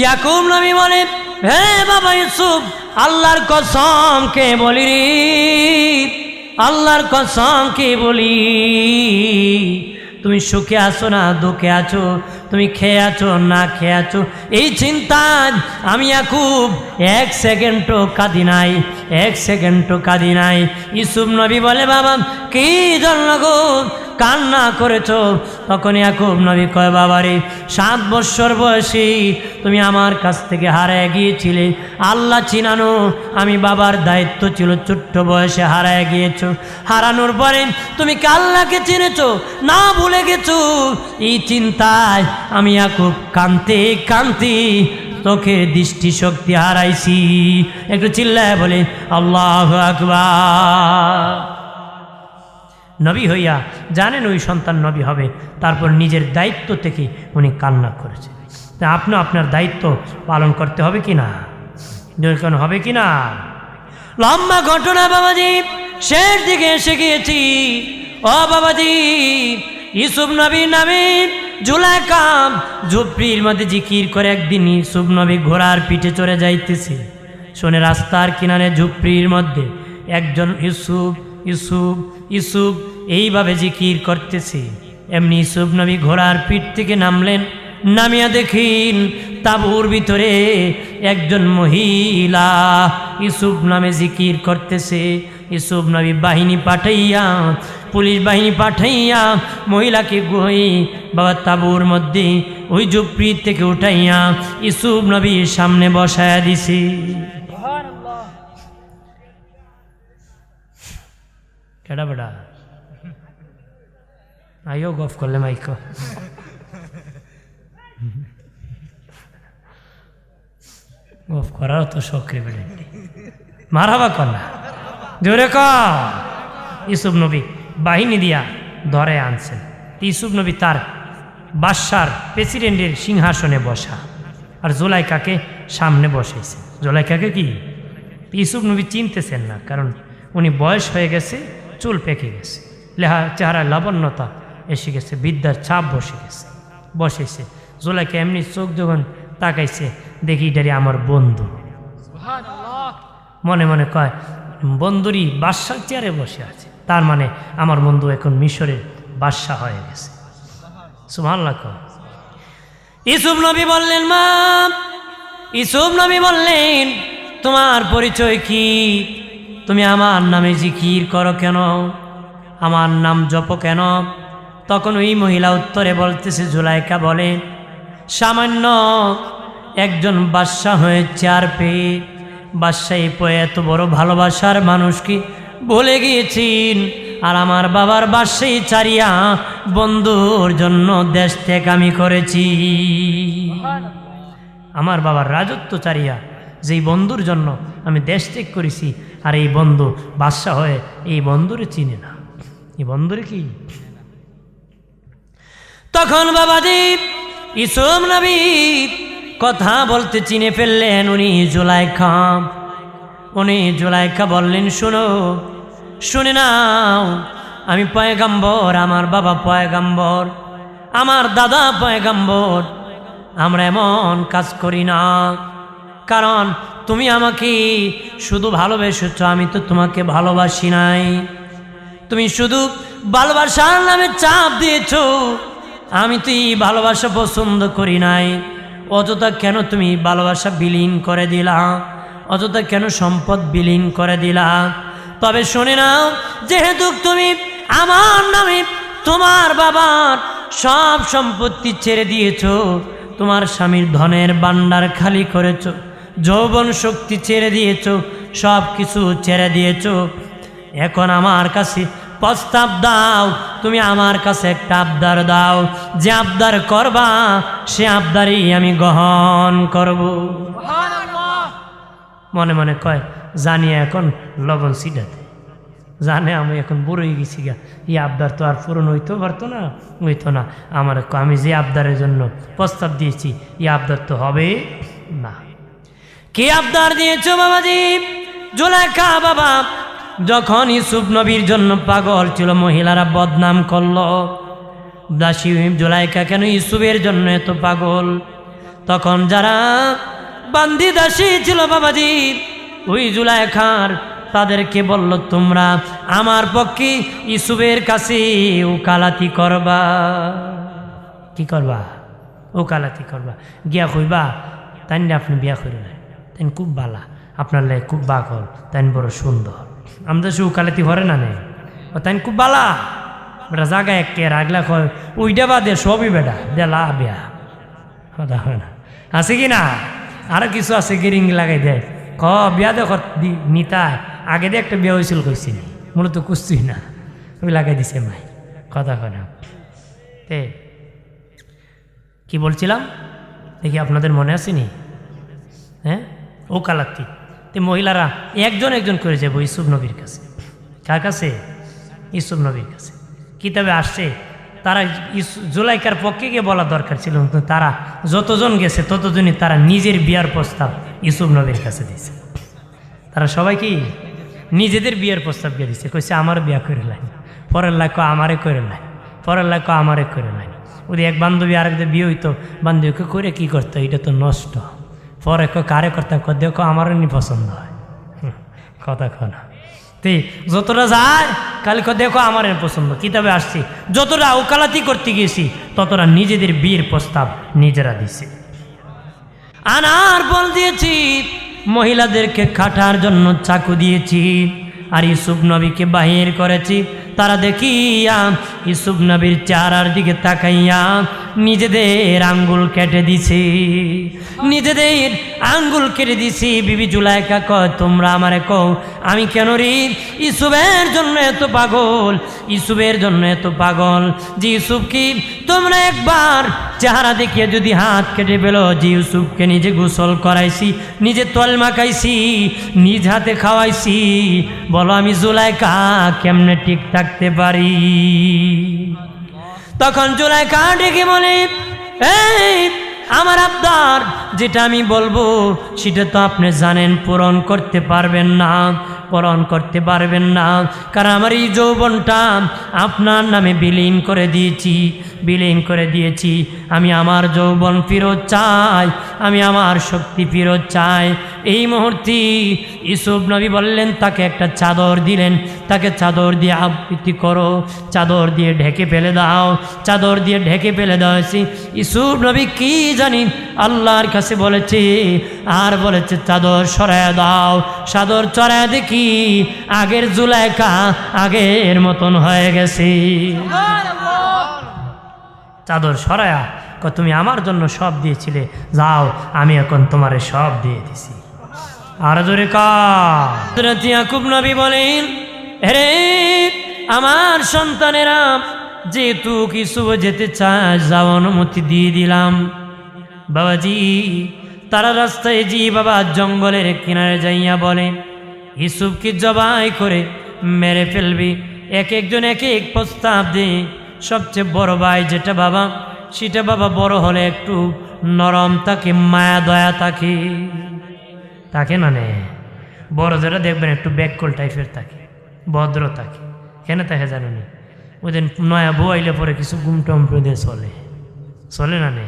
ইয়াকুব নবী বলে, হে বাবা ইউসুফ, আল্লাহর কসম কে বলি রে, আল্লাহর কসম কে বলি, তুমি সুখে আছো না দুঃখে আছো, তুমি খেয়ে আছো না খেয়ে আছো, এই চিন্তা আমি ইয়াকুব এক সেকেন্ডও কাঁদি নাই। ইউসুফ নবী বলে, বাবা কি জন্য গো কান্না করেছো? তখন ইয়াকুব নবী কয়, বাবারে 7 বছর বয়সী তুমি আমার কাছ থেকে হারায় গিয়েছিলে, আল্লাহ চিনানো আমি বাবার দায়িত্ব ছিল, ছোট্ট বয়সে হারায় গিয়েছো। হারানোর পরে তুমি কি আল্লাহকে চিনেছো না ভুলে গেছো? এই চিন্তায় আমি ইয়াকুব কাঁদতে চোখের দৃষ্টি শক্তি হারাইছি। একটু চিল্লায় বলে আল্লাহু আকবার। নবী হইয়া জানেন ওই সন্তান নবী হবে, তারপর নিজের দায়িত্ব থেকে উনি কান্না করেছেন। তা আপনিও আপনার দায়িত্ব পালন করতে হবে কি না? কেন হবে কি না? লম্বা ঘটনা বাবাজি, শেষ দিকে এসে গিয়েছি। ও বাবাজি, ইউসুফ নবীর নামে জুলাইখা ঝুপড়ির মধ্যে জিকির করে একদিন ইউসুফ নবী ঘোড়ার পিঠে চড়ে যাইতেছে। শোনে রাস্তার কিনারে ঝুপড়ির মধ্যে একজন ইউসুফ ইউসুফ ইউসুফ এইভাবে জিকির করতেছে। এমনি ইউসুফ নবী ঘোড়ার পিঠ থেকে নামলেন, নামিয়া দেখিন তাঁবুর ভিতরে একজন মহিলা ইউসুফ নামে জিকির করতেছে। ইউসুফ নবী বাহিনী পাঠাইয়া, পুলিশ বাহিনী পাঠাইয়া মহিলাকে বাবা তাঁবুর মধ্যে ওই ঝুপড়ি থেকে উঠাইয়া ইউসুফ নবীর সামনে বসায়া দিছে। কেডা বেড়া আইও গফ করলে মাইক গফ করারও তো শখে বেড়ে মারাবা কন্যা জোরে ক। ইউসুফ নবী বাহিনী দিয়া ধরে আনছেন। ইউসুফ নবী তার বাদশার প্রেসিডেন্টের সিংহাসনে বসা, আর জুলাইখাকে সামনে বসেছে। জুলাইখাকে কি ইউসুফ নবী চিনতেছেন না, কারণ উনি বয়স হয়ে গেছে, চুল পেকে গেছে, চেহারায় লাবণ্যতা এসে গেছে, বিদ্যার ছাপ বসেছে। জুলাইখা এমনি চোখ যখন তাকাইছে, দেখি এটারে আমার বন্ধু। মনে মনে কয় বন্ধুরই বাদশার চেয়ারে বসে আছে, তার মানে আমার বন্ধু এখন মিশরের বাদশা হয়ে গেছে। সুবহানাল্লাহ। ইউসুফ নবী বললেন, মা ইউসুফ নবী বললেন, তোমার পরিচয় কি? তুমি আমার নামে জিকির করো কেন? আমার নাম জপো কেন? তখন ওই মহিলা উত্তরে বলতেছে, জুলাইখা বলে, সামান্য একজন বাদশা হয়েছে আর পেয়ে বাদশাহী পেয়ে এত বড় ভালোবাসার মানুষ কি ভুলে গিয়েছেন? আর আমার বাবার বাদশাহী ছাড়িয়া বন্ধুর জন্য দেশ ত্যাগ আমি করেছি। আমার বাবার রাজত্ব ছাড়িয়া যেই বন্ধুর জন্য আমি দেশ ত্যাগ করেছি, আর এই বন্ধু বাদশা হয়ে এই বন্ধুরে চিনে না, এই বন্ধুরে কি? তখন বাবাজি ইউসুফ নবী কথা বলতে চিনে ফেললেন। উনি জুলাইখা বললেন, শোনো, শুনে নাও, আমি পয়গাম্বর, আমার বাবা পয়গাম্বর, আমার দাদা পয়গাম্বর। আমরা এমন কাজ করি না, কারণ তুমি আমাকে শুধু ভালোবেসেছ, আমি তো তোমাকে ভালোবাসি নাই। তুমি শুধু ভালোবাসার নামে চাপ দিয়েছ, আমি তো এই ভালোবাসা পছন্দ করি নাই। অযথা কেন তুমি ভালোবাসা বিলীন করে দিলা? অযথা কেন সম্পদ বিলীন করে দিলা? তবে শুনে নাও, যেহেতু তুমি আমার নামে তোমার বাবার সব সম্পত্তি ছেড়ে দিয়েছ, তোমার স্বামীর ধনের ভান্ডার খালি করেছ, যৌবন শক্তি ছেড়ে দিয়েছ, সব কিছু ছেড়ে দিয়েছ, এখন আমার কাছে প্রস্তাব দাও, তুমি আমার কাছে একটা আবদার দাও, যে আবদার করবা সে আবদারই আমি গ্রহণ করব। মনে মনে কয়, জানি এখন লবণ ছিটাতে, জানে আমি এখন বুড়ো হয়ে গেছি গা, এই আবদার তো আর পূরণ হইতেও পারতো না, আমার আমি যে আবদারের জন্য প্রস্তাব দিয়েছি এই আবদার তো হবে না। কি আবদার দিয়েছ বাবাজি? জুলাইখা বাবা যখন ইউসুফ নবীর জন্য পাগল ছিল, মহিলারা বদনাম করল, দাসী জুলাইখা কেন ইউসুফের জন্য এত পাগল? তখন যারা বান্দি দাসী ছিল বাবাজি, ওই জুলাইখার তাদেরকে বলল, তোমরা আমার পক্ষে ইউসুফের কাছে ওকালাতি করবা। কি করবা? ওকালাতি করবা, গিয়া কইবা তাই আপনি বিয়া করে নাই, তাই খুব বালা, আপনার লাই খুব বাকল, তাই বড় সুন্দর, আমাদের সে ওকালাতি হরে না নেই, তাই খুব বালা বেটা, জায়গায় একে রাগলা কয় ওইটা বাদে সবই বেটা দেলা বিয়া কথা হয় না, আছে কি না? আরো কিছু আছে গেরিং লাগাই দেয়, বিয়া দেখ নিতায় আগে দিয়ে একটা বিয়া হয়েছিল কইছি নি, মূলত কুস্তুই না, ওই লাগাই দিছে মাই, কথা হয় না। কি বলছিলাম দেখি আপনাদের মনে আসেনি? হ্যাঁ, ওকালাতি। তো মহিলারা একজন একজন করে যাবো ইউসুফ নবীর কাছে। কার কাছে? ইউসুফ নবীর কাছে। কিতাবে আসছে তারা জুলাইকার পক্ষে গিয়ে বলা দরকার ছিল, কিন্তু তারা যতজন গেছে ততজনই তারা নিজের বিয়ার প্রস্তাব ইউসুফ নবীর কাছে দিয়েছে। তারা সবাই কি নিজেদের বিয়ের প্রস্তাব দিয়ে দিচ্ছে, কইছে আমার বিয়া করে লাইন, পরের লাখ আমারে করে লাইন, পরের লাখ আমারে করে লাইন। ওই এক বান্ধবী আরেকদের বিয়ে হইতো, বান্ধবীকে করে কি করতো, এটা তো নষ্ট। পরে কারে করতাম, দেখো আমারও নি পছন্দ হয়, কথা কনা তে যতটা যায় কালি দেখো আমার পছন্দ। কিতাবে আসছি যতটা ওকালাতি করতে গেছি ততটা নিজেদের বিয়ের প্রস্তাব নিজেরা দিছে। আনার বল দিয়েছি, মহিলাদেরকে খাটার জন্য চাকু দিয়েছি, আর ইউসুফ নবীকে বাহির করেছি। তারা দেখিয়া ইউসুফ নবীর চেহারার দিকে তাকাইয়া নিজেদের আঙ্গুল কেটে দিছে, নিজেদের আঙ্গুল কেটে দিছি। বিবি জুলাইকা কয়, তোমরা আমারে কও আমি কেন রে ইউসুফের জন্য এত পাগল, ইউসুফের জন্য এত পাগল যে ইউসুফকে তোমরা একবার চেহারা দেখিয়ে যদি হাত কেটে পেলো, যে ইউসুফকে নিজে গোসল করাইছি, নিজে তল মাখাইছি, নিজ হাতে খাওয়াইছি, বলো আমি জুলাইকা কেমনে ঠিক থাকতে পারি? তখন জুলাইকা ডেকে বলে, এই আমার আবদার যেটা আমি বলবো সেটা তো আপনি জানেন পূরণ করতে পারবেন না, পূরণ করতে পারবেন না, কারণ আমার এই যৌবনটা আপনার নামে বিলীন করে দিয়েছি, বিলীন করে দিয়েছি। আমি আমার যৌবন ফেরত চাই, আমি আমার শক্তি ফেরত চাই। এই মুহূর্তে ইউসুফ নবী বললেন, তাকে একটা চাদর দিলেন, তাকে চাদর দিয়ে আবৃত্তি করো, চাদর দিয়ে ঢেকে ফেলে দাও, চাদর দিয়ে ঢেকে ফেলে দেওয়া হয়েছে। ইউসুফ নবী কি জানি আল্লাহর কাছে বলেছে, আর বলেছে চাদর সরায় দাও। চাদর চড়ায় দেখি আগের জুলাইকা আগের মতন হয়ে গেছে। চাদর সরায়া তুমি আমার জন্য সব দিয়েছিলে, যাও আমি এখন তোমারে সব দিয়ে দিছি। আর জোরে হযরত ইয়াকুব নবী বলেন, হে আমার সন্তানেরা, যেহেতু কিছু যেতে চায় যাও, অনুমতি দিয়ে দিলাম। বাবাজি তারা রাস্তায় জি বাবা জঙ্গলের কিনারে যাইয়া বলে, ইউসুফকে জবাই করে মেরে ফেলবি। এক একজন এক এক প্রস্তাব দে। সবচেয়ে বড় ভাই যেটা বাবা, সেটা বাবা বড় হলে একটু নরম থাকে, মায়া দয়া থাকে, তাকে না নে। বড় যারা দেখবেন একটু ব্যাককল টাইপের থাকে, ভদ্র থাকে। কেন থাকে জানেন? ওই দিন নয়া বউ আইলে পরে কিছু গুমটম দিয়ে চলে, চলে না নে।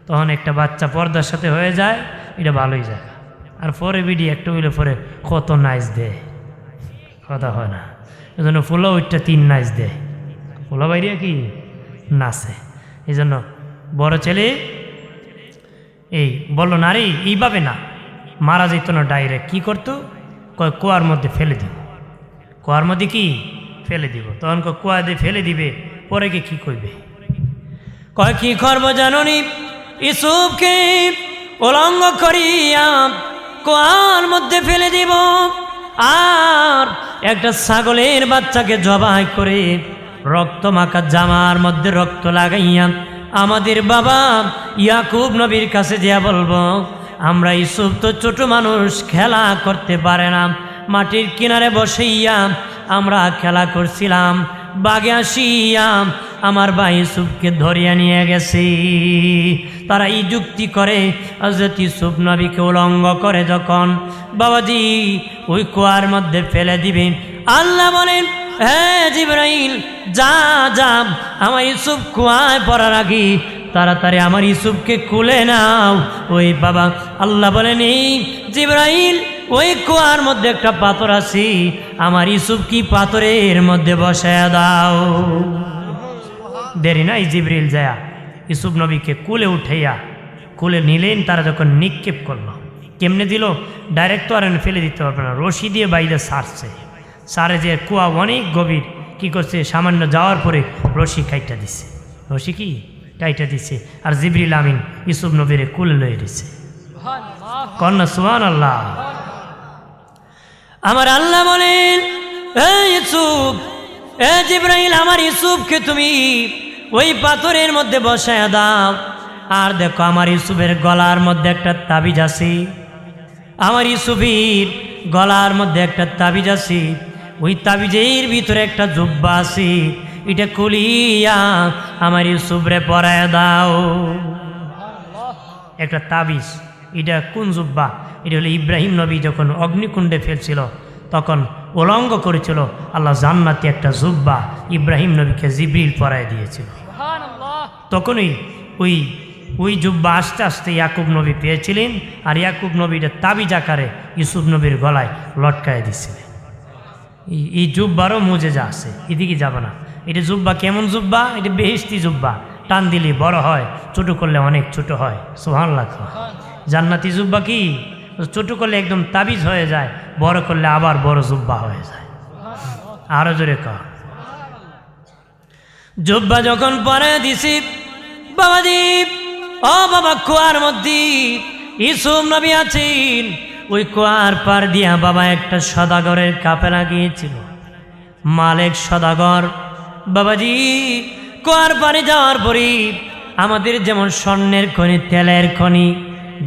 তখন একটা বাচ্চা পর্দার সাথে হয়ে যায়, এটা ভালোই যায়। আর পরে বিডি একটা হইলে পরে কত নাইচ দেয়, কথা হয় না। এই জন্য ফুলা ওইটা 3 নাইচ দেয়, ফুলা বাইরে কি নাচে। এই জন্য বড় ছেলে এই বললো, নারী এইভাবে না, মারা যেত না ডাইরেক্ট। কী করতো? কয় কুয়ার মধ্যে ফেলে দিব, কুয়ার মধ্যে কি ফেলে দিব। তখন কুয়া দিয়ে ফেলে দিবে, পরে কি কী করবে? কয় কি করবো জাননি, ইউসুফকে উলঙ্গ করিয়া কুয়ার মধ্যে ফেলে দিব, আর একটা ছাগলের বাচ্চাকে জবাই করে রক্ত মাখা জামার মধ্যে রক্ত লাগাইয়া আমাদের বাবা ইয়াকুব নবীর কাছে যা বলবো, আমরা ইউসুফ তো ছোট মানুষ, খেলা করতে পারে না, মাটির কিনারে বসেইয়া আমরা খেলা করছিলাম, বাগে আসিয়া আমার ভাই ইউসুফকে ধরিয়া নিয়ে গেছে। তারা এই যুক্তি করে হযরত ইউসুফ নবীকে উলঙ্গ করে যখন বাবাজি ওই কুয়ার মধ্যে ফেলে দিবেন, আল্লাহ বলেন, হ্যাঁ জিবরাইল যা যা, আমার ইউসুফ কুয়ায় পড়ার আগে তাড়াতাড়ি আমার ইউসুফকে কুলে নাও। ওই বাবা আল্লাহ বলেন, এই জিবরাইল ওই কুয়ার মধ্যে একটা পাথর আছে, আমার ইউসুফ কি পাথরের মধ্যে বসায়া দাও। দেরি নাই, জিবরিল যায়া ইউসুফ নবীকে কুলে উঠাইয়া কুলে নিলেন। তারা যখন নিক্ষেপ করলো, কেমনে দিল? ডাইরেক্ট তো আর ফেলে দিতে পারবে না, রশি দিয়ে বাইরে সারছে, সারে যে কুয়া অনেক গভীর, কি করছে, সামান্য যাওয়ার পরে রশি কাইটা দিছে, রশি কি কাইটা দিছে, আর জিবরিল আমিন ইউসুফ নবীরে কুলে লয়ে দিছে। কন্যা সুবহানাল্লাহ। আমার আল্লাহ বলেন, ইউসুফ, জিবরাইল আমার ইউসুফকে তুমি ওই পাথরের মধ্যে বসায় দাও। আর দেখো আমার ইউসুফের গলার মধ্যে একটা তাবিজ আছে, আমার ইউসুফের গলার মধ্যে একটা তাবিজ আছে, ওই তাবিজের ভিতরে একটা জুব্বা আছে, এটা খুলিয়া আমার ইউসুফরে পরায় দাও। একটা তাবিজ, এটা কোন জুব্বা? এটা হলো ইব্রাহিম নবী যখন অগ্নিকুণ্ডে ফেলছিল তখন উলঙ্গ করেছিল, আল্লাহ জান্নাতি একটা জুব্বা ইব্রাহিম নবীকে জিবরিল পরায় দিয়েছিল। তখনই ওই জুব্বা আস্তে আস্তে ইয়াকুব নবী পেয়েছিলেন, আর ইয়াকুব নবীর তাবিজ আকারে ইউসুফ নবীর গলায় লটকায় দিছিলেন। এই জুব্বারও মুজেজা আছে, এদিকে যাবে না। এটা জুব্বা কেমন জুব্বা? এটা বেহেশতি জুব্বা, টান দিলে বড় হয়, ছোট করলে অনেক ছোট হয়। সুবহানাল্লাহ। জান্নাতি জুব্বা কি? ছোট করলে একদম তাবিজ হয়ে যায়, বড় করলে আবার বড় জুব্বা হয়ে যায়। আরো জোরে কর। জুব্বা যখন পরে দিছি বাবাজি, ও বাবা, কুয়ার মধ্যে ইউসুফ নবী আছেন, ওই কুয়ার পার দিয়া বাবা একটা সদাগরের কাফেলা গিয়েছিল। মালিক সদাগর বাবাজি কুয়ার পারে যাওয়ার পরে আমাদের যেমন স্বর্ণের খনি, তেলের খনি,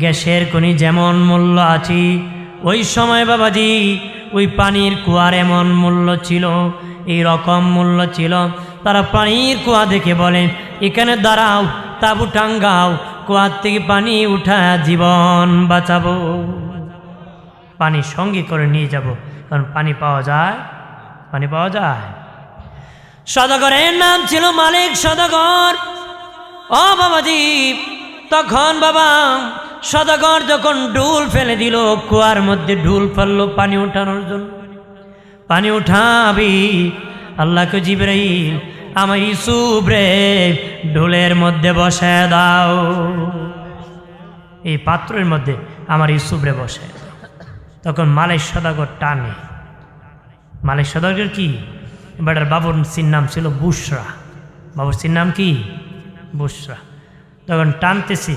গ্যাসের খনি যেমন মূল্য আছে, ওই সময় বাবাজি ওই পানির কুয়ার এমন মূল্য ছিল, এই রকম মূল্য ছিল। তারা পানির কুয়া দেখে বলেন, এখানে দাঁড়াও, তাবু টাঙ্গাও, কুয়ার থেকে পানি উঠা জীবন বাঁচাবো, পানি সঙ্গে করে নিয়ে যাব, কারণ পানি পাওয়া যায়, পানি পাওয়া যায়। সদাগরের নাম ছিল মালিক সদাগর। ও বাবাজি, তখন বাবা সদাগর যখন ডুল ফেলে দিল, কুয়ার মধ্যে ডুল ফেললো পানি উঠানোর জন্য। পানি উঠাবি, আল্লাহকে জিবরাইল, আমার ইউসুফ রে ডুলের মধ্যে বসায় দাও, এই পাত্রের মধ্যে আমার ইউসুফ রে বসায় দাও। তখন মালিক সদাগর টানে। মালিক সদাগর কি? বেটার বাবুর সির নাম ছিল বুশরা। বাবুর সির নাম কি? বুশরা। তখন টানতেছে,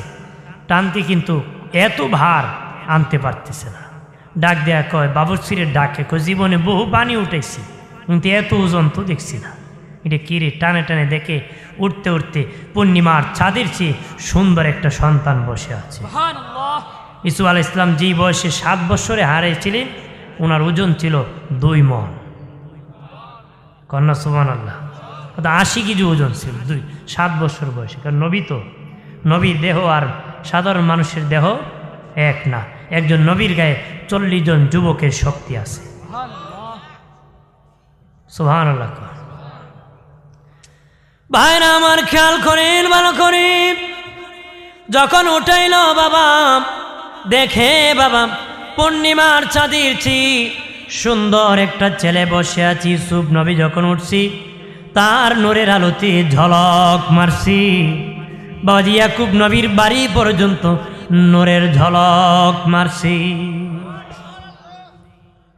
টানতে কিন্তু এত ভার আনতে পারতেছে না। ডাক দেয়া কয়, বাবুর সিরের ডাকে কয়, জীবনে বহু পানি উঠেছি কিন্তু এত ওজন তো দেখছি না। এটা কিরে? টানে টানে দেখে উঠতে উঠতে পূর্ণিমার চাঁদের চেয়ে সুন্দর একটা সন্তান বসে আছে। ইসু আলাইহিস সালাম যেই বয়সে 7 বছরে হারিয়েছিলেন, ওনার ওজন ছিল 2 মণ। কন্যা সুবহানাল্লাহ, 80 কেজি ওজন ছিল 7 বছর বয়সে। কারণ নবী তো, নবীর দেহ আর সাধারণ মানুষের দেহ এক না। একজন নবীর গায়ে 40 জন যুবকের শক্তি আছে। সুবহানাল্লাহ। ভাইরা আমার, খেয়াল করেন ভালো করে, যখন উঠাইল বাবা, দেখে বাবা পূর্ণিমার চাঁদের চেয়ে সুন্দর একটা ছেলে বসে আছি। ইউসুফ নবী যখন উঠছি, তার নূরের আলোতে ঝলক মারছি। বাবাজি ইয়াকুব নবীর বাড়ি পর্যন্ত নূরের ঝলক মারছি।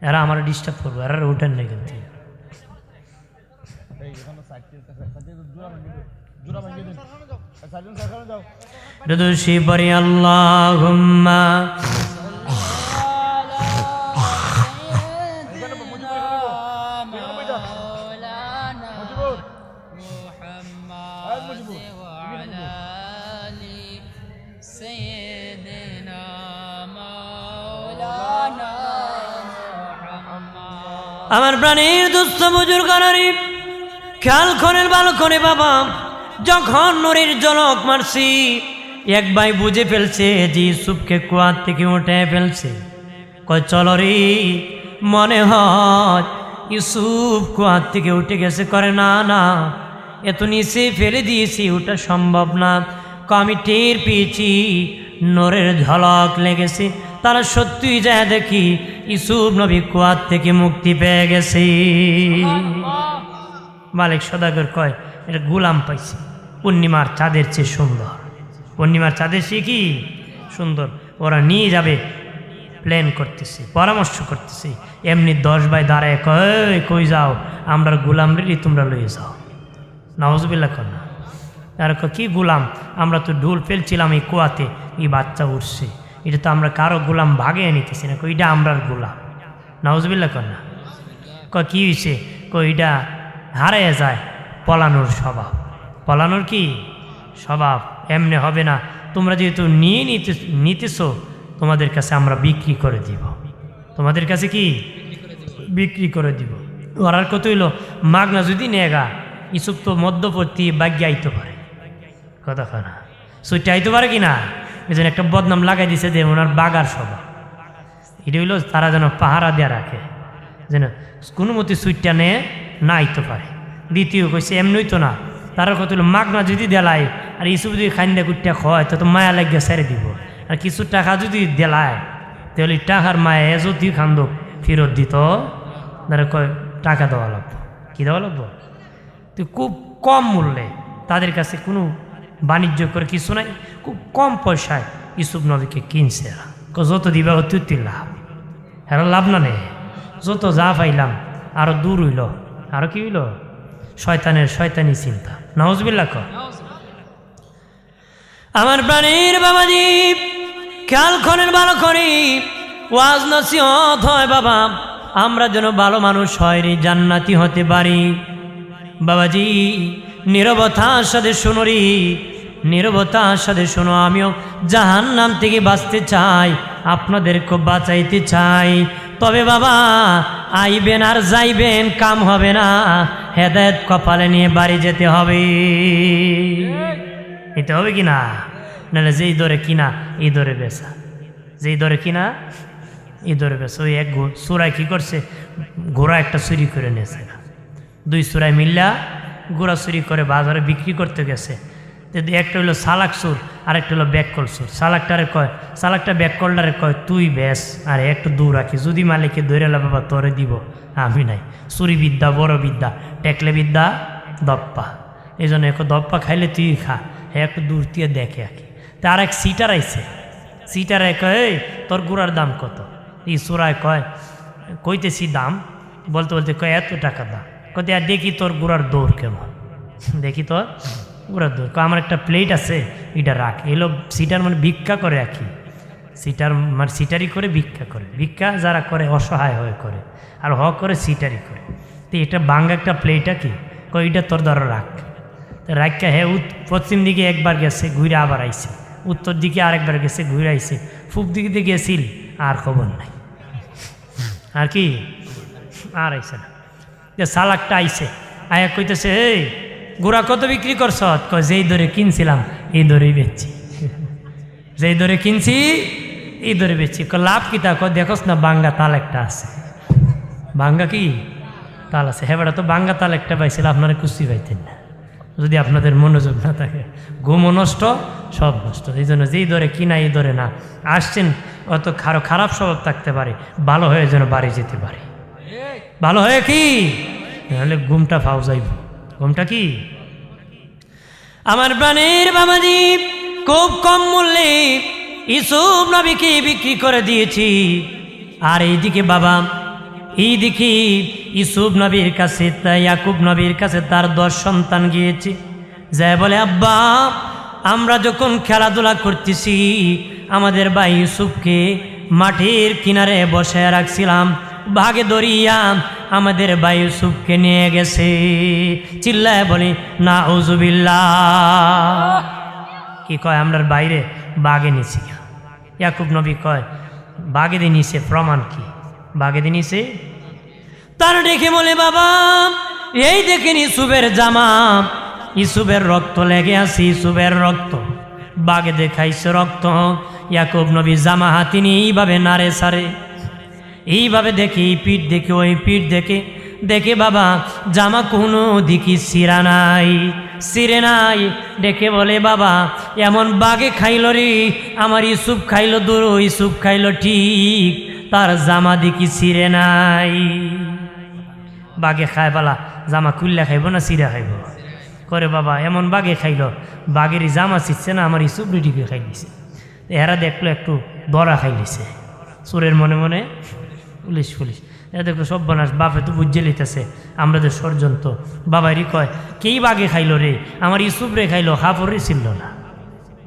এরা আমার ডিস্টার্ব করবো, এরা উঠেন না কিন্তু। দুদুশি পরি আল্লাহুম্মা আমার প্রাণের দুস্থ বুজুর্গ নারী, খেয়াল করেন ভালো করে বাবা, যখন নূরের ঝলক মারছি, এক ভাই বুঝে ফেলছে যে ইউসুফকে কুয়ার থেকে উঠে ফেলছে। কয় চলো রে, মনে হয় ইউসুফ কুয়ার থেকে উঠে গেছে। করে না না, এত নিচে ফেলে দিয়েছি, ওটা সম্ভব না। আমি টের পেয়েছি নূরের ঝলক লেগেছে। তারা সত্যিই যায় দেখি ইউসুফ নবী কুয়ার থেকে মুক্তি পেয়ে গেছে। মালিক সদাগর কয়, এটা গোলাম পাইছি, পূর্ণিমার চাঁদের চেয়ে সুন্দর। পূর্ণিমার চাঁদের চেয়ে কি সুন্দর। ওরা নিয়ে যাবে, প্ল্যান করতেছে, পরামর্শ করতেছে। এমনি 10 ভাই দাঁড়ায় কয়, কই যাও? আমরা গোলাম রেডি, তোমরা লয়ে যাও। নাউজুবিল্লাহ কর না। আর কি গোলাম? আমরা তো ঢোল ফেলছিলাম এই কুয়াতে, এই বাচ্চা উঠছে, এটা তো আমরা কারো গোলাম ভাগে নিতেছি না। কইটা আমরার গোলাম। নাউজুবিল্লাহ কর না। কি হয়েছে? কইটা হারাইয়া যায় পলানোর স্বভাব। পলানোর কি স্বভাব? এমনি হবে না। তোমরা যেহেতু নিতেছো, তোমাদের কাছে আমরা বিক্রি করে দিব, তোমাদের কাছে কি বিক্রি করে দিব। ওরার কত হইল মাগনা যদি নেগা ইসুপ তো মধ্যবর্তী বাগ্যে আইতে পারে, কথা খানা সুইটা আইতে পারে কি না, এই জন্য একটা বদনাম লাগাই দিছে যে ওনার বাগার সভা। এটা হইল তারা যেন পাহারা দেওয়া রাখে, যেন কোনো মতে সুইটটা নিয়ে না আইতে পারে। দ্বিতীয় কইছে এমনই তো না, তারা কত হইল মাগনা যদি দেলায় আর ইসুপ যদি খাইন্দা কুটটা খায় তো মায়া লাগিয়ে ছেড়ে দিব, আর কিছু টাকা যদি দেলায় তাহলে টাকার মায়া যদি খান্দক ফেরত দিত, তারা কয় টাকা দেওয়া লাগবো, কী দেওয়া লাগবো, তো খুব কম মূল্যে তাদের কাছে কোনো বাণিজ্য করে কিছু নাই, খুব কম পয়সায় ইউসুফ নবীকে কিনছে। এরা যত দিবা অত্যুত্তি লাভ, এরা লাভ না নেই, যত যা পাইলাম আরো দূর হইল, আরো কি হইল শয়তানি চিন্তা। নাউজুবিল্লাহ ক আমার প্রাণীর বাবাজি খেয়াল করেন ভালো করে, ওয়াজ নসিহত হয় বাবা, আমরা যেন ভালো মানুষ হয় রে, জান্নাতি হতে পারি। বাবাজি নীরবতার সাথে শোনো রে, নীরবতার সাথে শোনো, আমিও জাহান্নাম থেকে বাঁচতে চাই, আপনাদেরকে বাঁচাইতে চাই। তবে বাবা আইবেন আর যাইবেন কাম হবে না, হেদায়েত কপালে নিয়ে বাড়ি যেতে হবে, নিতে হবে কিনা, নাহলে যেই দরে কিনা এই দরে বেচা, যেই দরে কিনা এই দরে বেচা। ওই এক চোরাই কি করছে, ঘোড়া একটা চুরি করে নিয়েছে, দুই চোরাই মিল্লা ঘোড়া চুরি করে বাজারে বিক্রি করতে গেছে। একটা হইলো সালাক চোর আর একটা হলো ব্যাককল চোর। সালাকটারে কয়, সালাকটা ব্যাককলটারে কয় তুই বেশ আর একটু দূর রাখি, যদি মালিকে ধরে এলা বাবা তোরে দিব, আমি নাই। চুরি বিদ্যা বড় বিদ্যা, টেকলে বিদ্যা দপ্পা, এই জন্য এক দপ্পা খাইলে তুই খা, হ্যাঁ একটু দূর দিয়ে দেখে আঁকি। তা আর এক সিটার আইছে, সিটারে কয় এই তোর গুড়ার দাম কত, এই চোরায় কয় কইতেছি দাম, বলতে বলতে কয় এত টাকা দাম, কত আর দেখি তোর গুড়ার দৌড় কেমন, দেখি তোর গুড়ার দৌড়, আমার একটা প্লেট আছে এটা রাখ। এলো সিটার মানে ভিক্ষা করে রাখি, সিটার মানে সিটারি করে ভিক্ষা করে, ভিক্ষা যারা করে অসহায় হয়ে করে, আর করে সিটারি করে। তো এটা বাঙ্গা একটা প্লেটটা কি কয় এটা তোর দ্বারা রাখ, রাখা হ্যাঁ পশ্চিম দিকে একবার গেছে ঘুরে আবার আইছে, উত্তর দিকে আরেকবার গেছে ঘুরে আইছে, পূব দিকে গেছিল আর খবর নাই, আর কি আর আইছে না। যে সালাকটা আইছে আয়া কইতেছে এই গোড়া কত বিক্রি করছ, কয় যেই দরে কিনছিলাম এই দরেই বেচছি, যেই দরে কিনছি এই দরে বেচছি। লাভ কি তা কয় দেখোস না বাঙ্গা তাল একটা আছে, বাঙ্গা কি তাল আছে, হ্যাঁ বেটা তো বাঙ্গা তাল একটা পাইছিল, আপনারা কুস্তি পাইতেন না যদি আপনাদের মনোযোগ না থাকে, ঘুমও নষ্ট সব নষ্ট। এই জন্য যেই দরে কিনা এই দরে না, আসছেন অত খারাপ স্বভাব থাকতে পারে, ভালো হয়ে যেন বাড়ি যেতে পারে, ভালো হয়ে কি নাহলে ঘুমটা ফাও যাইব, ঘুমটা কি। আমার প্রাণের বাবাজি খুব কম মূল্যে ইউসুফ নবীকে বিক্রি করে দিয়েছি। আর এইদিকে বাবা এইদিকে ইউসুফ নবীর কাছে ইয়াকুব নবীর কাছে তার 10 সন্তান গিয়েছে, যায় বলে আব্বা আমরা যখন খেলাধুলা করতেছি আমাদের ভাই ইউসুফকে মাটির কিনারে বসায় রাখছিলাম, ভাগে দরিয়া আমাদের ভাই ইউসুফকে নিয়ে গেছে। চিল্লায় বলি নাউজুবিল্লাহ, কি কয় আমরা বাইরে বাগে নিছি। ইয়াকুব নবী কয় বাগে দিয়ে নিছে, প্রমাণ কি বাগে দিয়ে নিছে? তার দেখে বলে বাবা এই দেখেন ইউসুফের জামা, ইউসুফের রক্ত লেগে আছে, ইউসুফের রক্ত বাগে দেখাইছে রক্ত। ইয়াকুব নবী জামা হাতি নিয়ে এইভাবে নাড়ে সারে, এইভাবে দেখে এই পিঠ দেখে ওই পিঠ দেখে দেখে বাবা জামা কোনো দিকে সিরা নাই, সিরে নাই। দেখে বলে বাবা এমন বাগে খাইল রে, আমার ইউসুফ খাইল দূর, ইউসুফ খাইল ঠিক, তার জামা দিকে সিরে নাই। বাগে খায় বালা জামা কুল্লা খাইব না সিরা খাইব করে বাবা, এমন বাগে খাইল বাগেরই জামা ছিটছে না, আমার ইউসুফ রিডিকে খাই দিছে। এরা দেখলো একটু দরা খাই দিছে, চোরের মনে মনে পুলিশ পুলিশ। এরা দেখলো সব বানাস, বাপে তো বুঝে লিতেছে আমরা যে ষড়যন্ত্র। বাবারই কয় কেই বাগে খাইলো রে, আমার ইউসুফ রে খাইলো, হাফরে ছিল না।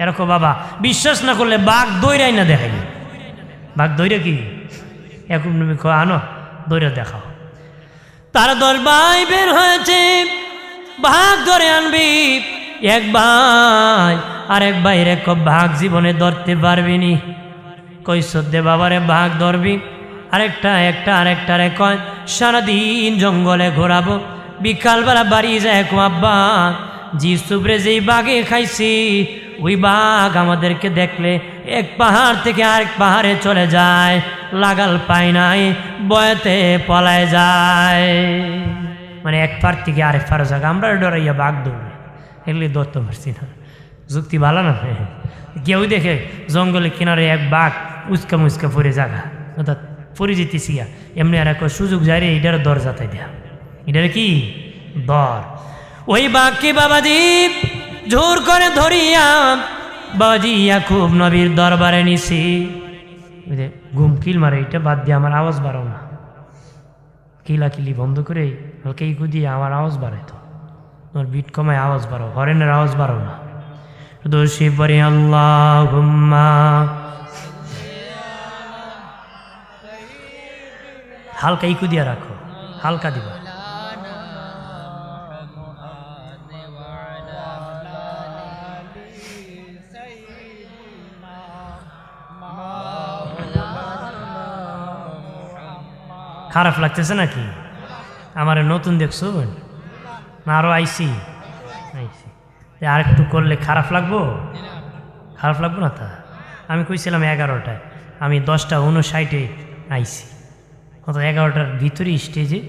এরকম বাবা বিশ্বাস না করলে বাঘ দৈরাই না দেখাইল, বাঘ দৈরা কি এখন নবী কয় আনো দৈরা দেখাও। তার 10 ভাই বের হয়েছে, ভাগ ধরে আনবি, এক ভাই আর এক ভাইয়ের এক ভাগ জীবনে ধরতে পারবিনি। কইসত দে বাবারে বাঘ ধরবি, আরেকটারে কয় সারাদিন জঙ্গলে ঘোরাবো, বিকালবেলা বাড়ি যায় আব্বা জিসুবরে যেই বাঘে খাইছি ওই বাঘ আমাদেরকে দেখলে এক পাহাড় থেকে আরেক পাহাড়ে চলে যায়, লাগাল পায় নাই বয়েতে পলায় যায়। মানে এক পার থেকে আরেক পার জায়গা আমরা ডরাইয়া বাঘ দৌড়ে এগুলি ধরতে পারছি না। যুক্তি ভালো না? কেউ দেখে জঙ্গলের কিনারে এক বাঘ উচকা মুচকা পরে জায়গা অর্থাৎ পরে যেতেছি এমনি আর এক সুযোগ যায় রে, এটার দর যাতাই দেয়া, এটার কি দর। ওই বাঘকে বাবাজি জোর করে ধরিয়া বাবাজি ইয়াকুব নবীর দরবারে নিছি। ঘুম কিল মারে, এটা বাদ দিয়ে আমার আওয়াজ বাড়াও না, কিলাকিলি বন্ধ করে হালকা ইকু দিয়ে আমার আওয়াজ বাড়াই তো, তোমার বিট কমায় আওয়াজ বাড়াও, হরেনের আওয়াজ বাড়াও না। দোষী পরে আল্লাহুম্মা, হালকা ইকু দিয়ে রাখো, হালকা দিবা। খারাপ লাগতেছে নাকি? আমার নতুন দেখছো না? আরো আইসি আর একটু করলে খারাপ লাগবো? খারাপ লাগবো না তা? আমি কইছিলাম 11টায়, আমি 10:59 আইসি, অত 11টার ভিতরেই স্টেজে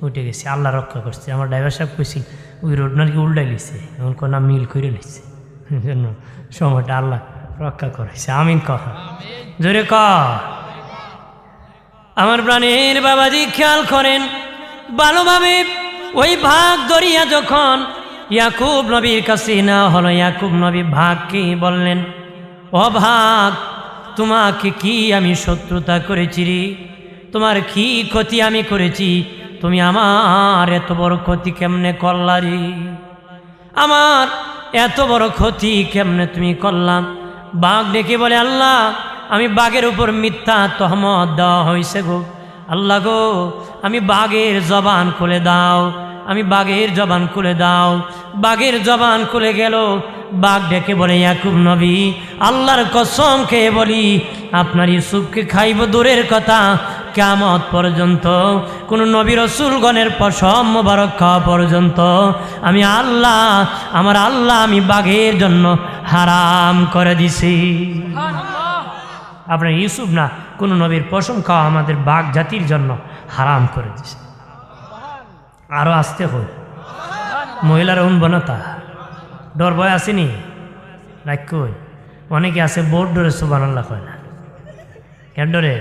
উঠে গেছি। আল্লাহ রক্ষা করছে। আমার ড্রাইভার সাহেব কইছিল ওই রোড নাকি উল্টাই লিছে, এমন কোনো মিল করে লিছে, জন্য সময়টা আল্লাহ রক্ষা করেছে। আমিন কহ, জোরে ক। আমার প্রাণের বাবাজি খেয়াল করেন ভালোভাবে। ওই ভাগ দরিয়া যখন ইয়াকুব নবীর কাছে না হলো, ইয়াকুব নবী ভাগকে বললেন, ও ভাগ, তোমাকে কি আমি শত্রুতা করেছি রে? তোমার কি ক্ষতি আমি করেছি? তুমি আমার এত বড় ক্ষতি কেমনে করলা রে? আমার এত বড় ক্ষতি কেমনে তুমি করলাম? বাঘ ডেকে বলে, আল্লাহ, আমি বাঘের উপর মিথ্যা তহমত দেওয়া হয়েছে গো আল্লাহ গো, আমি বাঘের জবান খুলে দাও, আমি বাঘের জবান খুলে দাও। বাঘের জবান খুলে গেল। বাঘ ডেকে বলে, ইয়াকুব নবী, আল্লাহর কসম খেয়ে বলি, আপনার ইউসুফকে খাইব দূরের কথা, কিয়ামত পর্যন্ত কোন নবী রাসূলগণের পশম মোবারক খাওয়া পর্যন্ত আমি আল্লাহ, আমার আল্লাহ আমি বাঘের জন্য হারাম করে দিছি। আপনার ইউসুফ না, কোন নবীর পশম খাওয়া আমাদের বাঘ জাতির জন্য হারাম করে দিছে। আরো আসতে হয়, মহিলারা উনবো না, তা ডর ভয় আসেনি রাখ। অনেকে আছে বোর ডরে সুবহানাল্লাহ কয় না, কেন ডরে?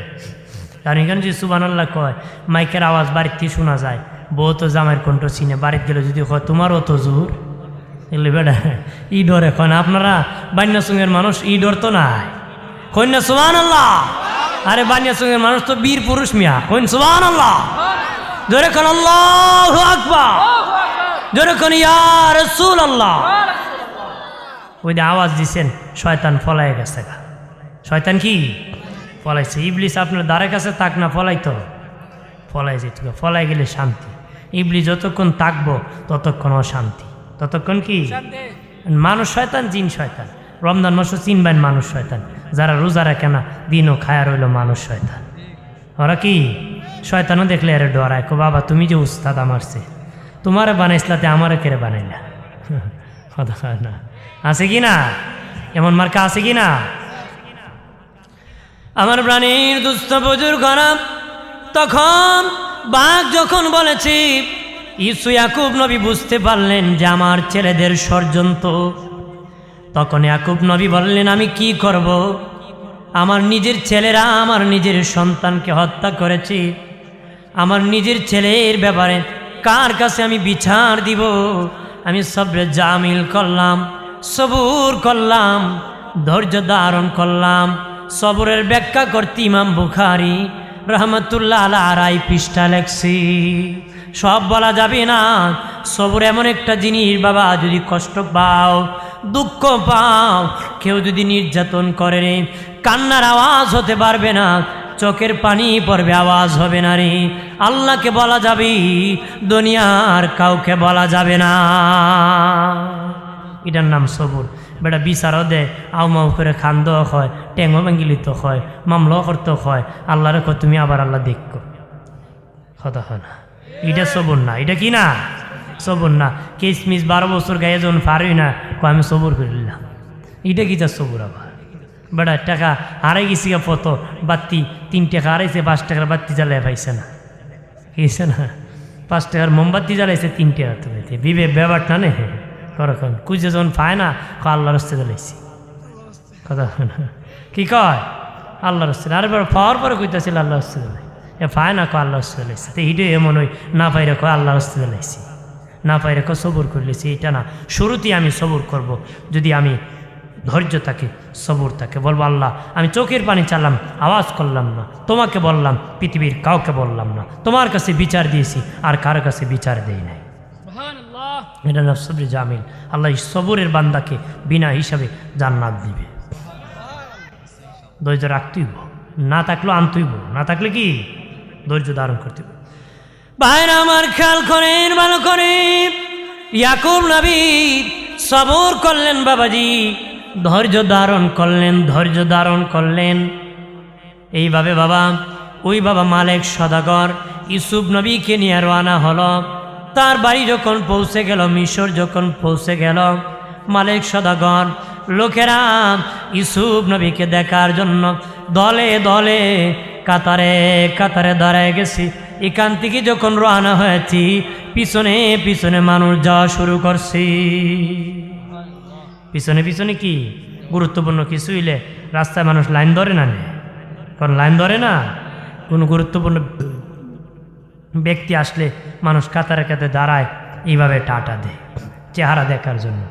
কারণ এখানে যদি সুবহানাল্লাহ কয় মাইকের আওয়াজ বাড়িতে শোনা যায়, বউ তো জামাইয়ের কণ্ঠ চিনে, বাড়িতে গেলে যদি কয় তোমারও তো জোর, এগুলো বেড়া ই ডরে কয় না। আপনারা বান্যা সঙ্গের মানুষ, ই ডর তো নাই, কই না সুবহানাল্লাহ? আরে বান্যা সঙ্গের মানুষ তো বীর পুরুষ মিয়া, কইন সুবহানাল্লাহ। জোরে কোন আল্লাহু আকবার, জোরে কোন ইয়া রাসূলুল্লাহ। ওই যে আওয়াজ দিছেন, শয়তান ফলায় গেছে। শয়তান কি ফলাইছে? ইবলিস আপনার দ্বারের কাছে তাক না, ফলাইতো ফলাই যেত, ফলাই গেলে শান্তি। ইবলিস যতক্ষণ তাকবো ততক্ষণ অশান্তি, ততক্ষণ কি মানুষ শয়তান, জিন শয়তান। রমজান মাসও চিনবেন মানুষ শয়তান, যারা রোজা রাখে না দিনও খায়া রইল মানুষ শয়তান। ওরা কি শয়তানও দেখলে আরে ডরায়, কো বাবা তুমি যে উস্তাদ আমারছে, তোমারে বানাইছিলাতে আমারে কেড়ে বানাইলা। না আছে কি না? এমন মার্কা আছে কি না? আমার প্রাণীর দুস্থ বুজুর্গ গণাম, তখন বাঘ যখন বলেছি, ইয়াকুব নবী বুঝতে পারলেন যে আমার ছেলেদের ষড়যন্ত্র। তখন ইয়াকুব নবী বললেন, আমি কি করব? আমার নিজের ছেলেরা আমার নিজের সন্তানকে হত্যা করেছি, আমার নিজের ছেলের ব্যাপারে কার কাছে আমি বিচার দিব? আমি সবরে জামিল করলাম, সবুর করলাম, ধৈর্য ধারণ করলাম। সবরের ব্যাখ্যা করতে ইমাম বুখারী রহমতুল্লাহ আলাইহি 2.5 পৃষ্ঠা লেখছি। সব বলা যাবে না। সবর এমন একটা জিনিস বাবা, যদি কষ্ট পাও, দুঃখ পাও, কেউ যদি নির্যাতন করে রে, কান্নার আওয়াজ হতে পারবে না, চোখের পানি পড়বে, আওয়াজ হবে না রে। আল্লাহকে বলা যাবে, দুনিয়ার কাউকে বলা যাবে না। এটার নাম সবর। বেটা বিচারও দেয় আউ মাউ করে খান্দও হয় টেঙো ভাঙ্গিলিত হয় মামলাও করতে হয় আল্লাহরে কয় তুমি আবার আল্লাহ দেখো কথা হয় না এটা সবর না এটা কি না সবর না কিসমিস 12 বছর গায়ে যখন পারই না কয় আমি সবর করিলাম এটা কি যা সবর আবার বেটা টাকা হারাই গেছি ফটো বাতি 3 টাকা হারাইছে 5 টাকার বাতি জ্বালায় পাইছে না গেছে না 5 টাকার মোমবাতি জ্বালাইছে 3 টাকা তুমি বিবেক ব্যাপারটা নে করখন কুজে যখন পায় না আল্লাহর রাস্তায় জ্বালাইছি কথা কি কয় আল্লাহর রাস্তায় আরে পাওয়ার পরে কইতাছিল আল্লাহর রাস্তায় জ্বালাই এ পায় না কয় আল্লাহর রাস্তায় জ্বালাইছি তো হিডে এমন ওই না পাইরে কয় আল্লাহর রাস্তায় জ্বালাইছি না পাইরে কয় সবর করলেছি এটা না শুরুতেই আমি সবর করব যদি আমি ধৈর্য থাকে সবর থাকে বলবো আল্লাহ আমি চোখের পানি চালাম আওয়াজ করলাম না তোমাকে বললাম পৃথিবীর কাউকে বললাম না তোমার কাছে বিচার দিয়েছি আর কারো কাছে বিচার দেই নাই এটা না সবরি জামিল আল্লাহ সবরের বান্দাকে বিনা হিসাবে জান্নাত দিবে ধৈর্য রাখতেইব না থাকলেও আনতেইব না থাকলে কি ধৈর্য ধারণ করতে হবে ভাইরা আমার খেয়াল করেন ভালো করে ইয়াকুব নবী সবর করলেন বাবাজি ধৈর্য ধারণ করলেন এইভাবে বাবা ওই বাবা মালিক সদাগর ইউসুফ নবীকে নিয়ে রওনা হলো তার বাড়ি যখন পৌঁছে গেল মিশর যখন পৌঁছে গেল মালিক সদাগর লোকেরা ইউসুফ নবীকে দেখার জন্য দলে দলে কাতারে কাতারে দাঁড়ায় গেছি এখান থেকে যখন রওনা হয়েছি পিছনে পিছনে মানুষ যাওয়া শুরু করছি পিছনে পিছনে কি গুরুত্বপূর্ণ কিছু হইলে রাস্তায় মানুষ লাইন ধরে না কারণ লাইন ধরে না কোনো গুরুত্বপূর্ণ ব্যক্তি আসলে মানুষ কাতারে কাতারে দাঁড়ায় এইভাবে টাটা দেয় চেহারা দেখার জন্য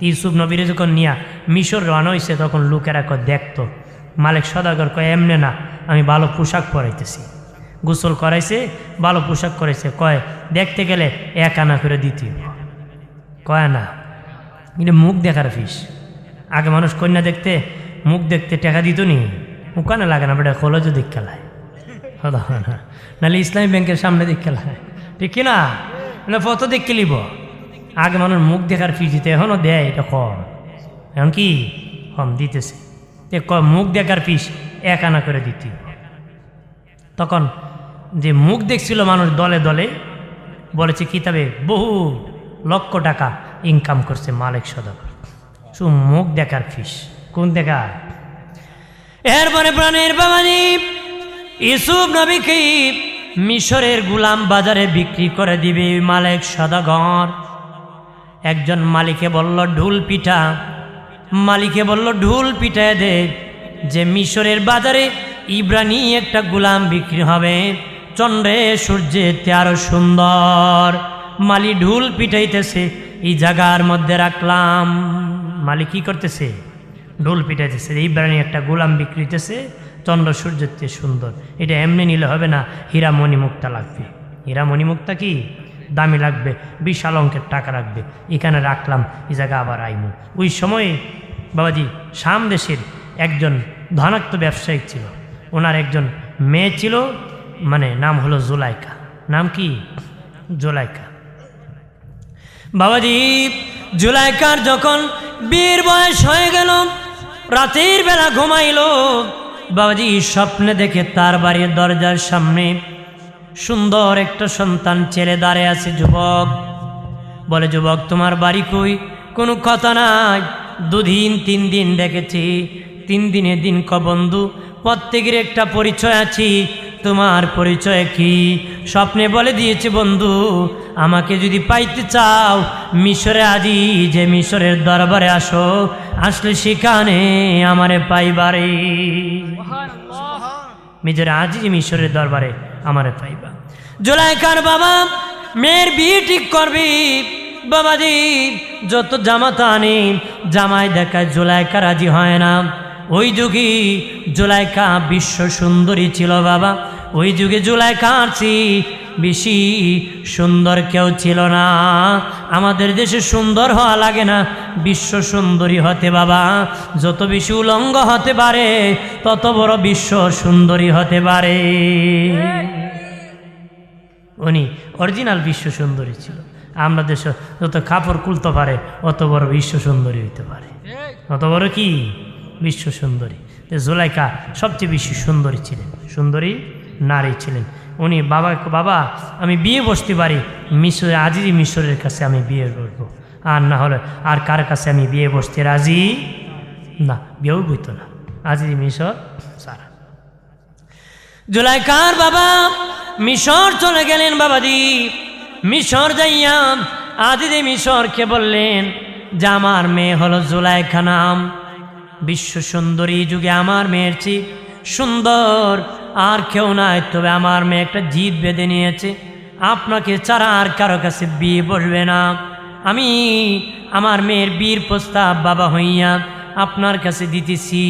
ইউসুফ নবীরে যখন নিয়া মিশর রওনা হয়েছে তখন লোকেরা দেখতো মালিক সদাগর কয় এমনে না আমি ভালো পোশাক পরাইতেছি গোসল করাইছে ভালো পোশাক করাইছে কয় দেখতে গেলে 1 আনা করে দিতে কয় না এটা মুখ দেখার ফিস আগে মানুষ কন্যা দেখতে মুখ দেখতে টাকা দিত নি ওখানে লাগে না বেটা কলেজও দিক খেলায় নাহলে ইসলামী ব্যাংকের সামনে দিক খেলায় ঠিক কিনা না ফটো দেখতে লিব আগে মানুষ মুখ দেখার ফিস দিতে এখনও দেয় এটা কম এখন কি কম দিতেছে মুখ দেখার ফিস 1 আনা করে দিতে তখন যে মুখ দেখছিল মানুষ দলে দলে বলেছে কিতাবে বহু লক্ষ টাকা ইনকাম করছে মালিক সদাগর শুধু মুখ দেখার ফিস কোন দেখা এরপরে প্রাণের বাবাজি ইউসুফ নবীকে মিশরের গুলাম বাজারে বিক্রি করে দিবে মালিক সদাগর একজন মালিকে বলল ঢুল পিঠা পিঠায় দে যে মিশরের বাজারে ইব্রানি একটা গুলাম বিক্রি হবে চন্দ্রে সূর্যেতে আরো সুন্দর মালি ঢুল পিটাইতেছে এই জায়গার মধ্যে রাখলাম মালি কি করতেছে ঢোল পিটাইতেছে ইব্রানি একটা গোলাম বিক্রিতেছে চন্দ্র সূর্যের সুন্দর এটা এমনি নিলে হবে না হীরা মণিমুক্তা লাগবে হীরা মণিমুক্তা কি দামি লাগবে বিশাল অঙ্কের টাকা রাখবে এখানে রাখলাম এই জায়গা আবার আইমু ওই সময়ে বাবাজি শাম দেশের একজন ধনাত্ম ব্যবসায়িক ছিল ওনার একজন মেয়ে ছিল মানে নাম হলো জুলাইকা নাম কি জুলাইকা বাবাজি জুলাইকার যখন বিয়ের বয়স হয়ে গেল রাতের বেলা ঘুমাইল বাবাজি স্বপ্নে দেখে তার বাড়ির দরজার সামনে সুন্দর একটা সন্তান ছেলে দাঁড়িয়ে আছে যুবক বলে যুবক তোমার বাড়ি কই কোনো কথা নাই 2 দিন 3 দিন দেখেছি 3 দিনে দিন ক বন্ধু প্রত্যেকের একটা পরিচয় আছে তোমার পরিচয় কি স্বপ্নে বলে দিয়েছে বন্ধু আমাকে যদি পাইতে চাও মিশরে আজি যে মিশরের দরবারে আসো আসলে সেখানে আমারে পাইবারে মিজরে আজি যে মিশরের দরবারে আমারে পাইবা জুলাইকার বাবা মেয়ের বিয়ে ঠিক করবি বাবাজি যত জামাতা আনে জামাই দেখায় জুলাইকা রাজি হয় না ওই যুগে জুলাইকা বিশ্ব সুন্দরী ছিল বাবা ওই যুগে জুলাইকার চেয়ে বেশি সুন্দর কেউ ছিল না আমাদের দেশে সুন্দর হওয়া লাগে না বিশ্ব সুন্দরী হতে বাবা যত বেশি উলঙ্গ হতে পারে তত বড় বিশ্ব সুন্দরী হতে পারে উনি অরিজিনাল বিশ্ব সুন্দরী ছিল আমরা দেশে যত কাপড় খুলতে পারে অত বড় বিশ্ব সুন্দরী হইতে পারে, অত বড় কি বিশ্ব সুন্দরী। জুলাইখা সবচেয়ে বেশি সুন্দরী ছিলেন, সুন্দরী নারী ছিলেন। উনি বাবাকে, বাবা আমি বিয়ে বসতে পারি মিশরে, আজিজি মিশরের কাছে আমি বিয়ে করবো, আর না হলে আর কার কাছে আমি বিয়ে বসতে রাজি না, বিয়েও বইত না, আজিজি মিশর সারা। জুলাইখার বাবা মিশর চলে গেলেন। বাবাজি মিশর যাইয়া আজিজি মিশরকে বললেন যে আমার মেয়ে হলো জুলাইখা নাম, বিশ্ব সুন্দরী যুগে আমার মেয়ের চেয়ে সুন্দর আর কেউ নাই, তবে আমার মেয়ে একটা জিদ বেঁধে নিয়েছে, আপনাকে ছাড়া আর কারো কাছে বিয়ে বসবে না। আমি আমার মেয়ের বিয়ের প্রস্তাব বাবা হইয়া আপনার কাছে দিতেছি,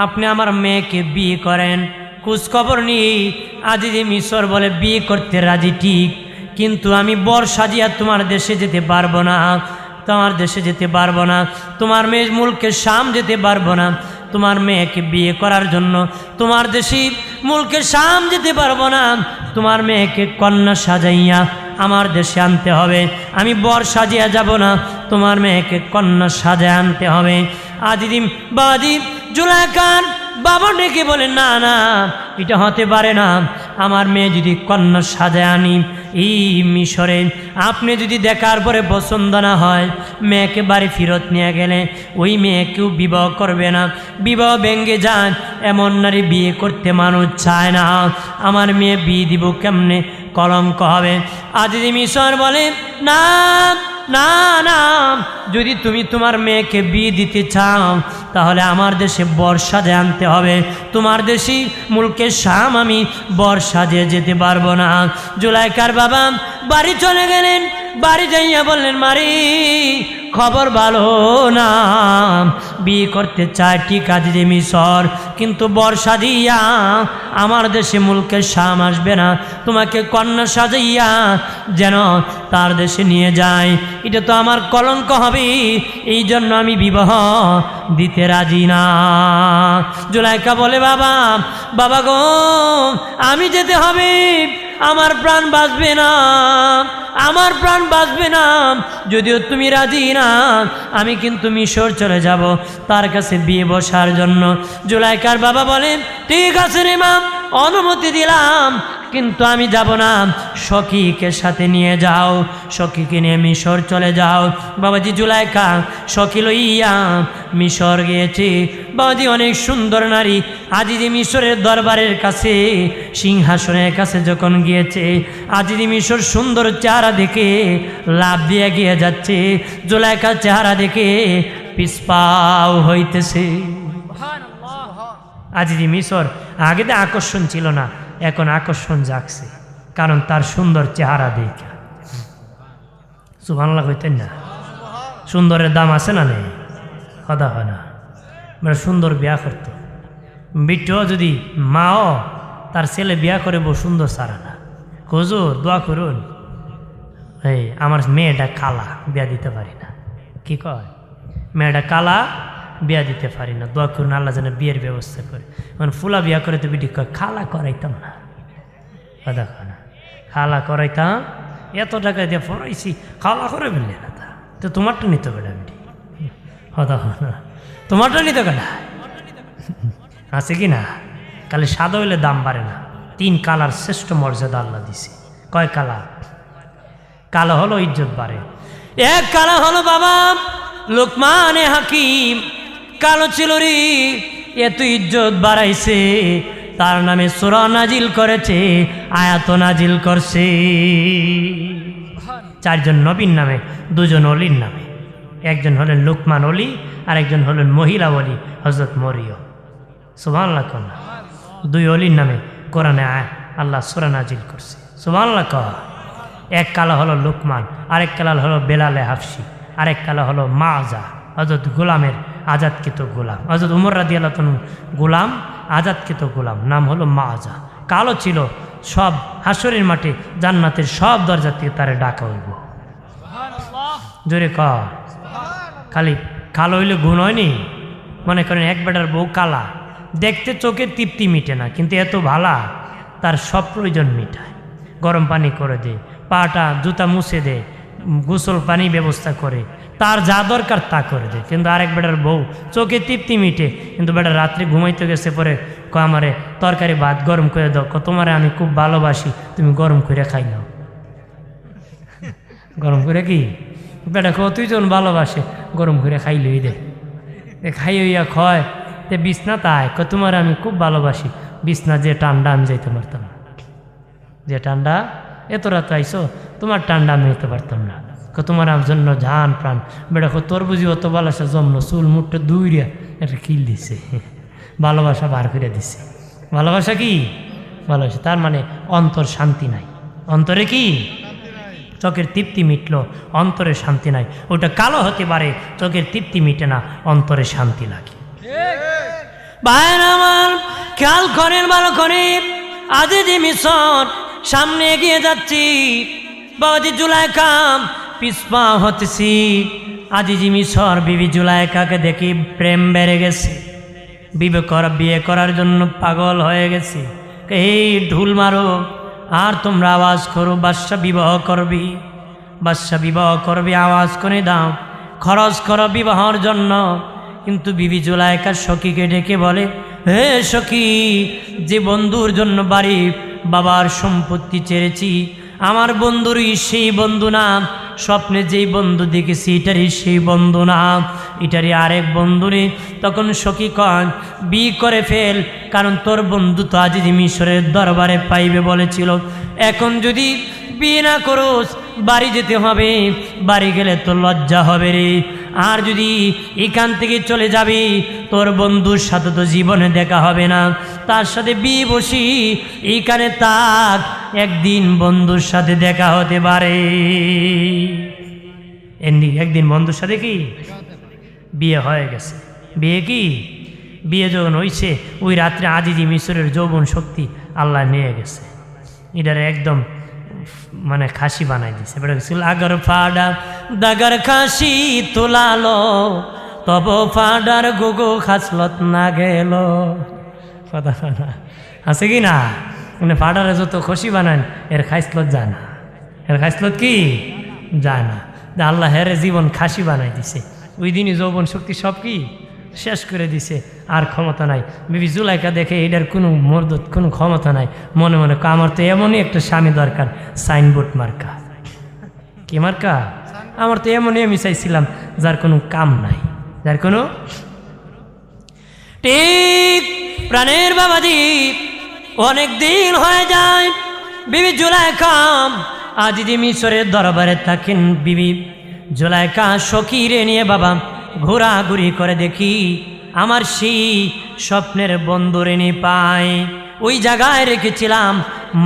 আপনি আমার মেয়েকে বিয়ে করেন। খোঁজ খবর নিয়ে আজিজি মিশর বলে বিয়ে করতে রাজি ঠিক, কিন্তু আমি বর সাজিয়া তোমার দেশে যেতে পারবো না, তোমার দেশে যেতে পারবো না, তোমার মেয়ে মুলকে শাম যেতে পারবো না, তোমার মেয়েকে বিয়ে করার জন্য তোমার দেশে মুলকে শাম যেতে পারবো না, তোমার মেয়েকে কন্যা সাজাইয়া আমার দেশে আনতে হবে, আমি বর সাজিয়া যাব না, তোমার মেয়েকে কন্যা সাজায় আনতে হবে। আজিজি বাবাজি জুলাইখার বাবা ডেকে বলে না না, এটা হতে পারে না, আমার মেয়ে যদি কন্যা সাজায় আনি এই মিশরে, আপনি যদি দেখার পরে পছন্দ না হয় মেয়েকে বাড়ি ফেরত নিয়ে গেলে ওই মেয়েকেও বিবাহ করবে না, বিবাহ ভেঙে যায়, এমন নারী বিয়ে করতে মানুষ চায় না, আমার মেয়ে বিয়ে দিব কেমনে, কলঙ্ক হবে। আজিজি মিশর বলে না না না, যদি তুমি তোমার মেয়েকে বিয়ে দিতে চাও তাহলে আমার দেশে বর সাজে আনতে হবে, তোমার দেশে মুলকে শাম আমি বর সাজে যেতে পারবো না। জুলাইখার বাবা বাড়ি চলে গেলেন, বাড়ি যাইয়া বললেন মারি খবর ভালো না, বিয়ে করতে চায় ঠিক আজিজি মিশর, কিন্তু বর সাজিয়া আমার দেশে মুলকে শাম আসবে না, তোমাকে কন্যা সাজাইয়া যেন তার দেশে নিয়ে যায়, এটা তো আমার কলঙ্ক হবে, এই জন্য আমি বিবাহ দিতে রাজি না। জুলাইখা বলে বাবা বাবা গো আমি যেতে হবে, আমার প্রাণ বাঁচবে না, আমার প্রাণ বাঁচবে না, যদিও তুমি রাজি না, আমি কিন্তু মিশর চলে যাব তার কাছে বিয়ে বসার জন্য। জুলাইখার বাবা বলেন ঠিক আছে রে মা, অনুমতি দিলাম, কিন্তু আমি যাব না, সখীকে সাথে নিয়ে যাও, সখীকে নিয়ে মিশর চলে যাও। বাবাজি জুলাইখা সখী লইয়া মিশর গিয়েছে। বাবাজি অনেক সুন্দর নারী আজিজি মিশরের দরবারের কাছে সিংহাসনের কাছে যখন গিয়েছে, আজিজি মিশর সুন্দর চেহারা দেখে লাভ দিয়ে গিয়ে যাচ্ছে, জুলাইখার চেহারা দেখে পিছপাও হইতেছে। আজিজি মিশর আগে তো আকর্ষণ ছিল না, এখন আকর্ষণ জাগছে, কারণ তার সুন্দর চেহারা দেখে। সুবহানাল্লাহ কইতেন না? সুন্দরের দাম আছে না নেই? কথা হয় না, মানে সুন্দর বিয়া করত, বিট্টু যদি মাও তার ছেলে বিয়া করে বউ সুন্দর সারা না, হুজুর দোয়া করুন, এই আমার মেয়েটা কালা বিয়া দিতে পারি না, কি কয় মেয়েটা কালা বিয়া দিতে পারি না, দোয়া করুন আল্লাহ যেন বিয়ের ব্যবস্থা করে। মানে ফুলা বিয়া করে তো বিটি কয় খালা করাইতাম না, কথা হয় না, খালা করাইতাম, এত টাকা দিয়ে পড়াইছি খালা করে বললে না, তা তো তোমারটা নিতে হবে না বিটি, কথা হয় না, তোমারটা নিতে কেনা আছে কি না? কালে সাদা হইলে দাম বাড়ে না, 3 কালার শ্রেষ্ঠ মর্যাদা আল্লাহ দিছে। কয় কালার? কালো হলো ইজ্জত বাড়ে, এক কালা হলো বাবা লোকমানে হাকিম, কালো ছিল রে, এত ইজ্জত বাড়াইছে, তার নামে সূরা নাজিল করেছে, আয়াত নাজিল করছে, 4 জন নবীর নামে, 2 জন অলির নামে, একজন হলেন লোকমান অলি আর একজন হলেন মহিলা অলি হযরত মরিয়ম। সুবহানাল্লাহ কোন 2 অলির নামে কোরআনে আল্লাহ সূরা নাজিল করছে। সুবহানাল্লাহ কহ। এক কালা হলো লোকমান, আরেক কালা হলো বেলালে হাফসি, আরেক কালা হলো মাজা হযরত গোলামের আজাদকৃত গোলাম, হযরত উমর রাদিয়াল্লাহু তাআলা গোলাম, আজাদকৃত গোলাম, নাম হলো মাজা। কালো ছিল, সব হাসরের মাঠে জান্নাতের সব দরজা থেকে তারে ডাকা হইব। জোরে ক। খালি কালো হইলে গুণ হয়নি, মনে করেন এক বেটার বউ কালা, দেখতে চোখে তৃপ্তি মিটে না, কিন্তু এত ভালা তার সব প্রয়োজন মিটায়, গরম পানি করে দে, পাটা জুতা মুছে দে, গোসল পানি ব্যবস্থা করে, তার যা দরকার তা করে দেয়। কিন্তু আরেক বেটার বউ চোখে তৃপ্তি মিটে, কিন্তু বেটা রাত্রে ঘুমাইতে গেছে পরে আমারে তরকারি ভাত গরম করে দাও, তোমারে আমি খুব ভালোবাসি, তুমি গরম করে খাই নাও। গরম করে কি বেটা তুই যখন ভালোবাসে গরম করে খাইলই দে, খাই হইয়া খয় তে বিছনা তাই তোমার আমি খুব ভালোবাসি, বিছনা যে ঠান্ডা আমি যাইতে পারতাম না, যে ঠান্ডা এত রাত আইসো তোমার ঠান্ডা আমি নিতে পারতাম না, তোমার আমার জন্য জান প্রাণ। বেটা তোর বুঝি অত ভালোবাসা জমলো, চুল মুখটা দুইয়া একটা কিল দিছে, ভালোবাসা বার করে দিছে। ভালোবাসা কি? ভালোবাসা তার মানে অন্তর শান্তি নাই। অন্তরে কি? চোখের তৃপ্তি মিটলো, অন্তরে শান্তি নাই। ওটা কালো হতে পারে, চোখের তৃপ্তি মিটে না, অন্তরে শান্তি লাগে। ভাইয়ের আমার খেয়াল করেন, ভালো করে। আজিজি মিশর সামনে এগিয়ে যাচ্ছি, বাবাজি জুলাইখা পিছপা হতেছি। আজিজি মিশর বিবি জুলাইখাকে দেখি প্রেম বেড়ে গেছে, বিয়ে করার জন্য পাগল হয়ে গেছে। এই ঢুল মারো আর তোমরা আওয়াজ করো, বাদশা বিবাহ করবি, বাদশা বিবাহ করবি, আওয়াজ করে দাও, খরচ করো বিবাহর জন্য। কিন্তু বিবি জুলাইখা সখীকে ডেকে বলে, হে সখী, যে বন্ধুর জন্য বাড়ি বাবার সম্পত্তি ছেড়েছি, আমার বন্ধুরই সেই বন্ধু না, স্বপ্নে যেই বন্ধু দেখেছি এটারই সেই বন্ধু না, এটারই আরেক বন্ধুরে। তখন সখী কন, বিয়ে করে ফেল, কারণ তোর বন্ধু তো আজিজি মিশরের দরবারে পাইবে বলেছিল। এখন যদি বিয়ে না করোস বাড়ি যেতে হবে, বাড়ি গেলে তোর লজ্জা হবে রে। আর যদি এখান থেকে চলে যাবি, তোর বন্ধুর সাথে তো জীবনে দেখা হবে না, তার সাথে বিয়ে বসি এইখানে তাক, একদিন বন্ধুর সাথে দেখা হতে পারে। একদিন বন্ধুর সাথে কি বিয়ে হয়ে গেছে। বিয়ে কি? বিয়ে যখন হয়েছে ওই রাত্রে আজিজি মিশরের যৌবন শক্তি আল্লাহ নিয়ে গেছে, এটারে একদম মানে খাসি বানাই দিছে। আগর ফাডা দাগার খাসি তোলালো, তব ফাডার গোগো খাসলত না গেল। কথা না আছে কি না? মানে ফাডারে যত খুশি বানান এর খাইসলত যায় না, এর খাইসলত কি যায় না। আল্লাহ হেরে জীবন খাসি বানাই দিছে। ওই দিনই যৌবন শক্তি সব কি শেষ করে দিছে, আর ক্ষমতা নাই। বিবি জুলাইখা দেখে এটার কোনো মর্দত, কোনো ক্ষমতা নাই। মনে মনে আমার তো এমনই একটা স্বামী দরকার, সাইনবোর্ড মার্কা। কি মার্কা? আমার তো এমনই আমি চাইছিলাম, যার কোনো কাম নাই, যার কোনো ঠিক। প্রাণের বাবাজি অনেক দিন হয়ে যায়, বিবি জুলাইখা আজিজি মিশরের দরবারে থাকেন। বিবি জুলাইখা সখীরে নিয়ে বাবা ঘোরাঘুরি করে, দেখি আমার সেই স্বপ্নের বন্ধুরে নিয়ে পাই। ওই জায়গায় রেখেছিলাম,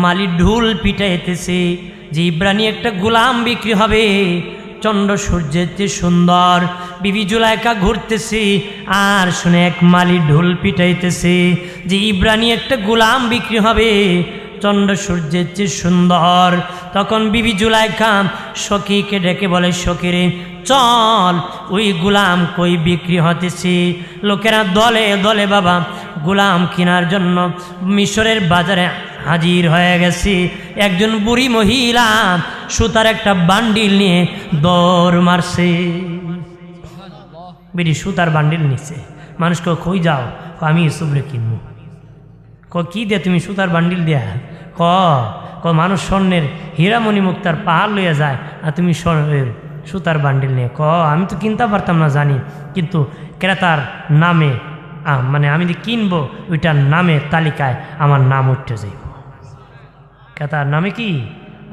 মালি ঢুল পিটাইতেছে যে ইব্রানি একটা গোলাম বিক্রি হবে, চন্দ্র সূর্যের চেয়ে সুন্দর। বিবি জুলাইখা ঘুরতেছে আর শুনে এক মালি ঢুল পিটাইতেছে যে ইব্রানি একটা গোলাম বিক্রি হবে, চন্দ্র সূর্যের চেয়ে সুন্দর। তখন বিবি জুলাইখা সখীকে ডেকে বলে, সখীরে চল, ওই গোলাম কই বিক্রি হতেছে। লোকেরা দলে দলে বাবা গোলাম কেনার জন্য মিশরের বাজারে হাজির হয়ে গেছে। একজন বুড়ি মহিলা সুতার একটা বান্ডিল নিয়ে দৌড় মারছে। বিড়ি সুতার বান্ডিল নিচ্ছে। মানুষকে কই যাও? আমি ইসুবরে কিনবো। কি দে তুমি সুতার বান্ডিল দেয়া? ক মানুষ স্বর্ণের হীরামণি মুক্তার পাহাড় লইয়া যায়, আর তুমি সুতার বান্ডিল নিয়ে। আমি তো কিনতে পারতাম না জানি, কিন্তু ক্রেতার নামে মানে আমি যে কিনবো ওইটার নামে তালিকায় আমার নাম উঠতে যাইব। ক্রেতার নামে কি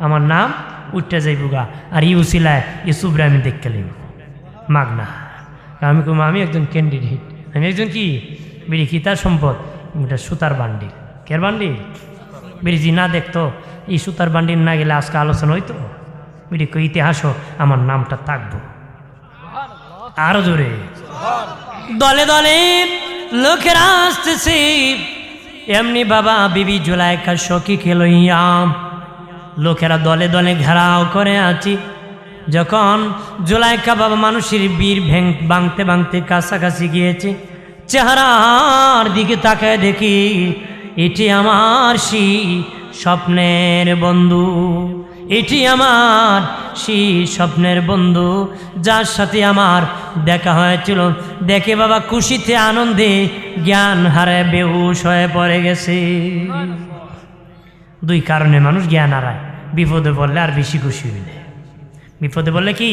আমার নাম উঠতে যাইব গা। আর ইউসিলায় ইসুবরে আমি দেখতে লইব মাগনা। আমি একজন ক্যান্ডিডেট, আমি একজন কি বিড়ি কি তার সম্পদ, এটা সুতার বান্ডিল। কের বান্ডিল? বিড়িজি না দেখতো এই সুতার বান্ডিল না গেলে আজকে আলোচনা হইতো। বিড়ি ইতিহাসও আমার নামটা থাকবো। আরো জোরে দলে দলে লোকেরা আসতেছে। এমনি বাবা বিবি জুলাইখা সখীকে লইয়া লোকেরা দলে দলে ঘেরাও করে আছি। যখন জুলাইখা বাবা মানুষের বীর ভাঙতে ভাঙতে কাছাকাছি গিয়েছে, চেহারার দিকে তাকায় দেখি এটি আমার সেই স্বপ্নের বন্ধু, এটি আমার সেই স্বপ্নের বন্ধু, যার সাথে আমার দেখা হয়েছিল। দেখে বাবা খুশিতে আনন্দে জ্ঞান হারায় বেহুশ হয়ে পড়ে গেছে। দুই কারণে মানুষ জ্ঞান হারায়, বিপদে পড়লে আর বেশি খুশি হইলে। বিপদে বললে কি,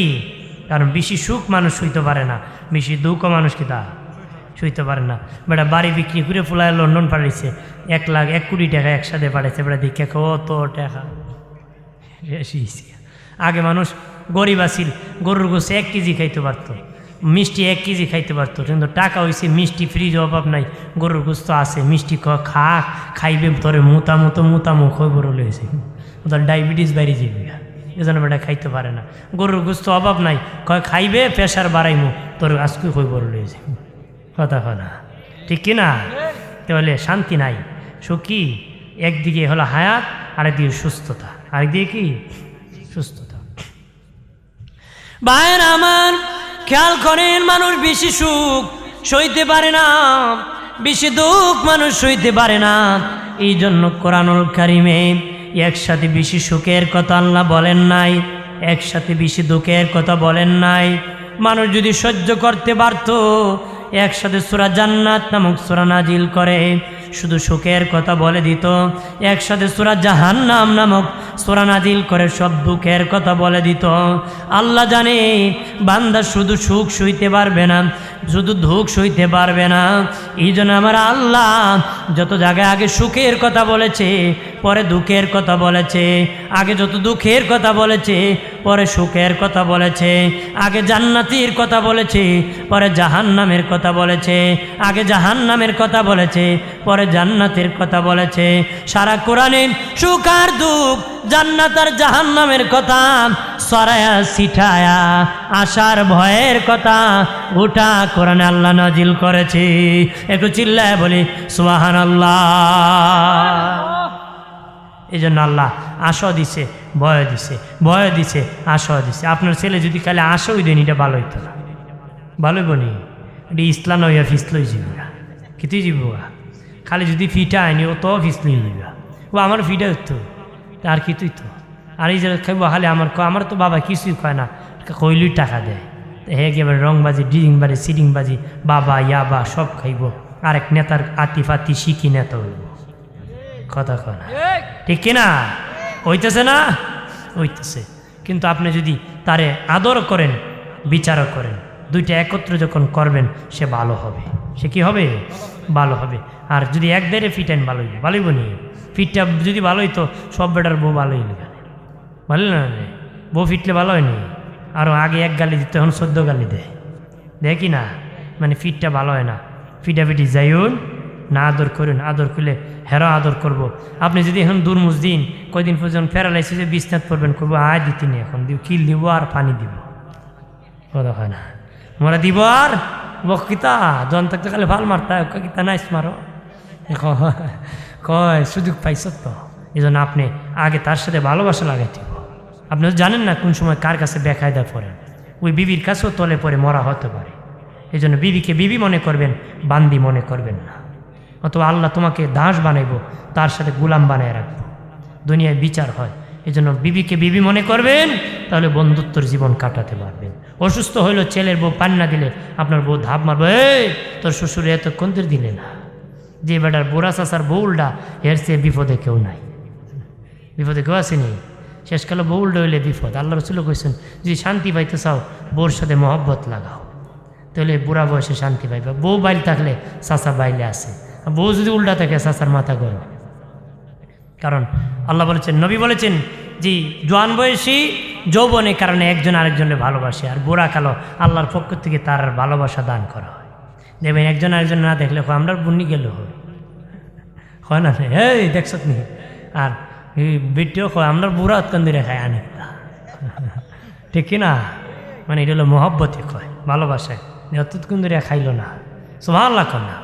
কারণ বেশি সুখ মানুষ সইতে পারে না, বেশি দুঃখ মানুষ কি তা সইতে পারে না। বেটা বাড়ি বিক্রি করে ফুলায় লন্ডন পাঠাইছে, 1 লাখ 1 কোটি টাকা একসাথে পাঠাইছে। বেটা দেখে কত টাকা। আগে মানুষ গরিব আসিল, গরুর গোছে 1 কেজি খাইতে পারতো, মিষ্টি 1 কেজি খাইতে পারতো, কিন্তু টাকা হয়েছে মিষ্টি ফ্রিজ অভাব নাই, গরুর গোস্ত আছে, মিষ্টি খাইবে তোরে মুতামুখ হয়ে বড় লয়েছে, ওদের ডায়াবেটিস বাইরে যাবে, এজন্য বেটা খাইতে পারে না। গরুর গোস্ত অভাব নাই, খাইবে প্রেশার বাড়াইমু, তোর আজকে হয়ে বড় লয়েছে। কথা না ঠিক কিনা? তাহলে শান্তি নাই, সুখী একদিকে হলো হায়াত, আরেকদিকে সুস্থতা, আরেকদিকে কি সুস্থতা। ভাইয়ের আমার খেয়াল করেন, মানুষ বেশি সুখ সইতে পারে না, বেশি দুঃখ মানুষ সইতে পারে না। এই জন্য কোরআনুল কারিমে একসাথে বেশি সুখের কথা আল্লাহ বলেন নাই, একসাথে বেশি দুঃখের কথা বলেন নাই। মানুষ যদি সহ্য করতে পারত, একসাথে সূরা জান্নাত নামক সূরা নাজিল করে শুধু সুখের কথা বলে দিত, একসাথে সূরা জাহান্নাম নামক সূরা নাজিল করে সব দুঃখের কথা বলে দিত। আল্লাহ জানে বান্দা শুধু সুখ সইতে পারবে না, শুধু দুঃখ সইতে পারবে না। এই জন্য আমার আল্লাহ যত জায়গায় আগে সুখের কথা বলেছে, পরে দুঃখের কথা বলেছে, আগে যত দুঃখের কথা বলেছে, পরে সুখের কথা বলেছে, আগে জান্নাতের কথা বলেছে, পরে জাহান্নামের কথা বলেছে, আগে জাহান্নামের কথা বলেছে, পরে জান্নাতের কথা বলেছে। সারা কোরআনে সুখ আর দুঃখ, জান্নাত আর জাহান্নামের কথা সরায়া ছিটায়া আশার ভয়ের কথা গোটা কোরআনে আল্লাহ নাজিল করেছে। একটু চিল্লায় বলি সুবহানাল্লাহ। এই জন্য আল্লাহ আশা দিছে, ভয় দিছে, ভয় দিছে, আশা দিছে। আপনার ছেলে যদি খালি আশাই দেন, এটা ভালো হইতো না, ভালোই বনি, এটি ইসলাম হইয়া ফিসলই যাবা, কিছুই যাবা। খালি যদি ফিটা আইনি, ও তো ফিসলই যাবা, ও আমার ফিটা হতো আর কিছুই তো। আর এই যে খাইব খালি আমার তো বাবা কিছুই খায় না, কইলুই টাকা দেয়, হে একেবারে রংবাজি, ডিজিংবাজি, সিডিংবাজি, বাবা ইয়াবা সব খাইব। আরেক নেতার আতি ফাতি শিখি নেতা হইব। কথা কয় না ঠিক কিনা? হইতেছে না? হইতেছে। কিন্তু আপনি যদি তারে আদর করেন, বিচারও করেন, দুইটা একত্র যখন করবেন, সে ভালো হবে। সে কি হবে? ভালো হবে। আর যদি এক দেড়ে ফিটাইন ভালো হইবে, ভালোই বনি। ফিটটা যদি ভালো হইতো, সব বেটার বউ ভালো হইল, ভালো না? বউ ফিটলে ভালো হয়নি। আরও আগে 1 গালি দিত, এখন 14 গালি দেয়, দেখি না? মানে ফিটটা ভালো হয় না। ফিটাফিটি যাইউন না, আদর করুন। আদর করলে হেরা আদর করব। আপনি যদি এখন দুর্মুজ দিন, কয়দিন পর্যন্ত প্যারালাইসিসে বিছনাত পড়বেন, করবো আয় দিতে নি, এখন দিব কিল দিব আর পানি দিব, কথা হয় না? মোরা দিব আর বকিতা জন থাকতে খালি ভাল মারতা, কিতা নাইস মারো, কয় সুযোগ পাইছ তো। এই জন্য আপনি আগে তার সাথে ভালোবাসা লাগাই দিব। আপনি জানেন না কোন সময় কার কাছে বেকায়দা পড়েন, ওই বিবির কাছেও তলে পরে মরা হতে পারে। এই জন্য বিবিকে বিবি মনে করবেন, বান্দি মনে করবেন না। অথবা আল্লাহ তোমাকে দাস বানাইব, তার সাথে গোলাম বানায় রাখবো, দুনিয়ায় বিচার হয়। এই জন্য বিবিকে বিবি মনে করবেন, তাহলে বন্ধুত্বর জীবন কাটাতে পারবেন। অসুস্থ হইল, ছেলের বউ পান না দিলে আপনার বউ ধাপ মারবো, এই তোর শ্বশুরে এতক্ষণ তোর দিলে না। যে বেটার বুড়া চাষার বউলটা, এর চেয়ে বিপদে কেউ নাই। বিপদে কেউ আসেনি। শেষকালে বউলটা হইলে বিপদ। আল্লাহ রাসূল কইছেন, যদি শান্তি পাইতে চাও, বউর সাথে মহব্বত লাগাও, তাহলে বুড়া বয়সে শান্তি পাইবা। বউ বাইল থাকলে চাষা বাইলে আসে, বউ যদি উল্টা থাকে চাষার মাথা গরম। কারণ আল্লাহ বলেছেন, নবী বলেছেন যে জোয়ান বয়সী যৌবনের কারণে একজন আরেকজনের ভালোবাসে, আর বুড়া কালো আল্লাহর পক্ষ থেকে তার ভালোবাসা দান করা হয়। দেখবেন একজন আরেকজন না দেখলে আমরা বুনি গেল হয় না, এই দেখছ নি? আর বিটিও আমরা বুড়া উৎকন্দিরে খাই আনে, ঠিক কিনা? মানে এটা হলো মহব্বতে কয়, ভালোবাসায়। অতক্ষণ ধরে খাইল না, সুবহানাল্লাহ না।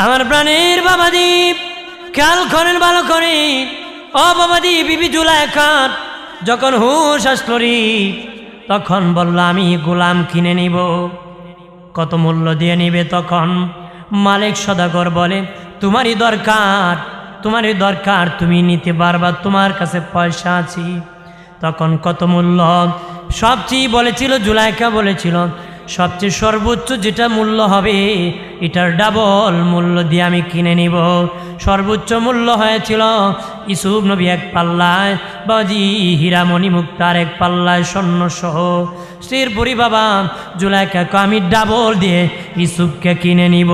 আমার প্রাণের বাবাদীপ খেয়াল করেন ভালো করে, ও বাবাদীপ, বিবি জুলাইখার যখন হুঁশ আসলো রে, তখন বলল আমি গোলাম কিনে নিব। কত মূল্য দিয়ে নিবে? তখন মালিক সদাগর বলে তোমারই দরকার, তোমার এই দরকার তুমি নিতে পারবা, তোমার কাছে পয়সা আছে। তখন কত মূল্য সবচেয়ে বলেছিল, জুলাইখা বলেছিল সবচেয়ে সর্বোচ্চ যেটা মূল্য হবে এটার ডাবল মূল্য দিয়ে আমি কিনে নিব। সর্বোচ্চ মূল্য হয়েছিল ইউসুফ নবী এক পাল্লায় বাজি হীরামণি মুক্তার এক পাল্লায় স্বর্ণসহ। স্ত্রীর পরি বাবা জুলাইখাকে আমি ডাবল দিয়ে ইউসুফকে কিনে নিব।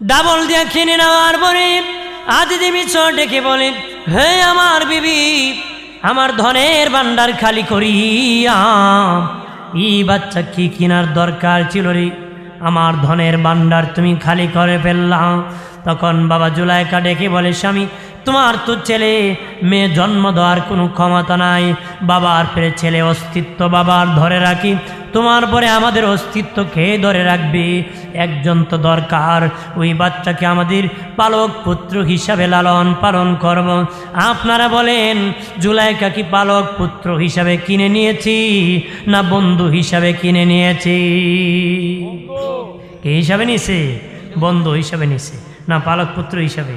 ডাবল দিয়ে কিনে নেওয়ার পরে আদিতি মিশ্র ডেকে বলেন, হে আমার বিবি, আমার ধনের ভান্ডার খালি করিয়া এই বাচ্চা কি কেনার দরকার ছিল রে, আমার ধনের ভান্ডার তুমি খালি করে ফেললাম। তখন বাবা জুলাইখা ডেকে বলে, স্বামী তোমার তো ছেলে মেয়ে জন্ম দেওয়ার কোনো ক্ষমতা নাই, বাবার পরে ছেলে অস্তিত্ব বাবার ধরে রাখি, তোমার পরে আমাদের অস্তিত্ব কে ধরে রাখবে? একজন তো দরকার, ওই বাচ্চাকে আমাদের পালক পুত্র হিসাবে লালন পালন করব। আপনারা বলেন জুলাইখা কি পালক পুত্র হিসাবে কিনে নিয়েছি না বন্ধু হিসাবে কিনে নিয়েছি? কে হিসাবে নিছে? বন্ধু হিসাবে নিছে না পালক পুত্র হিসাবে?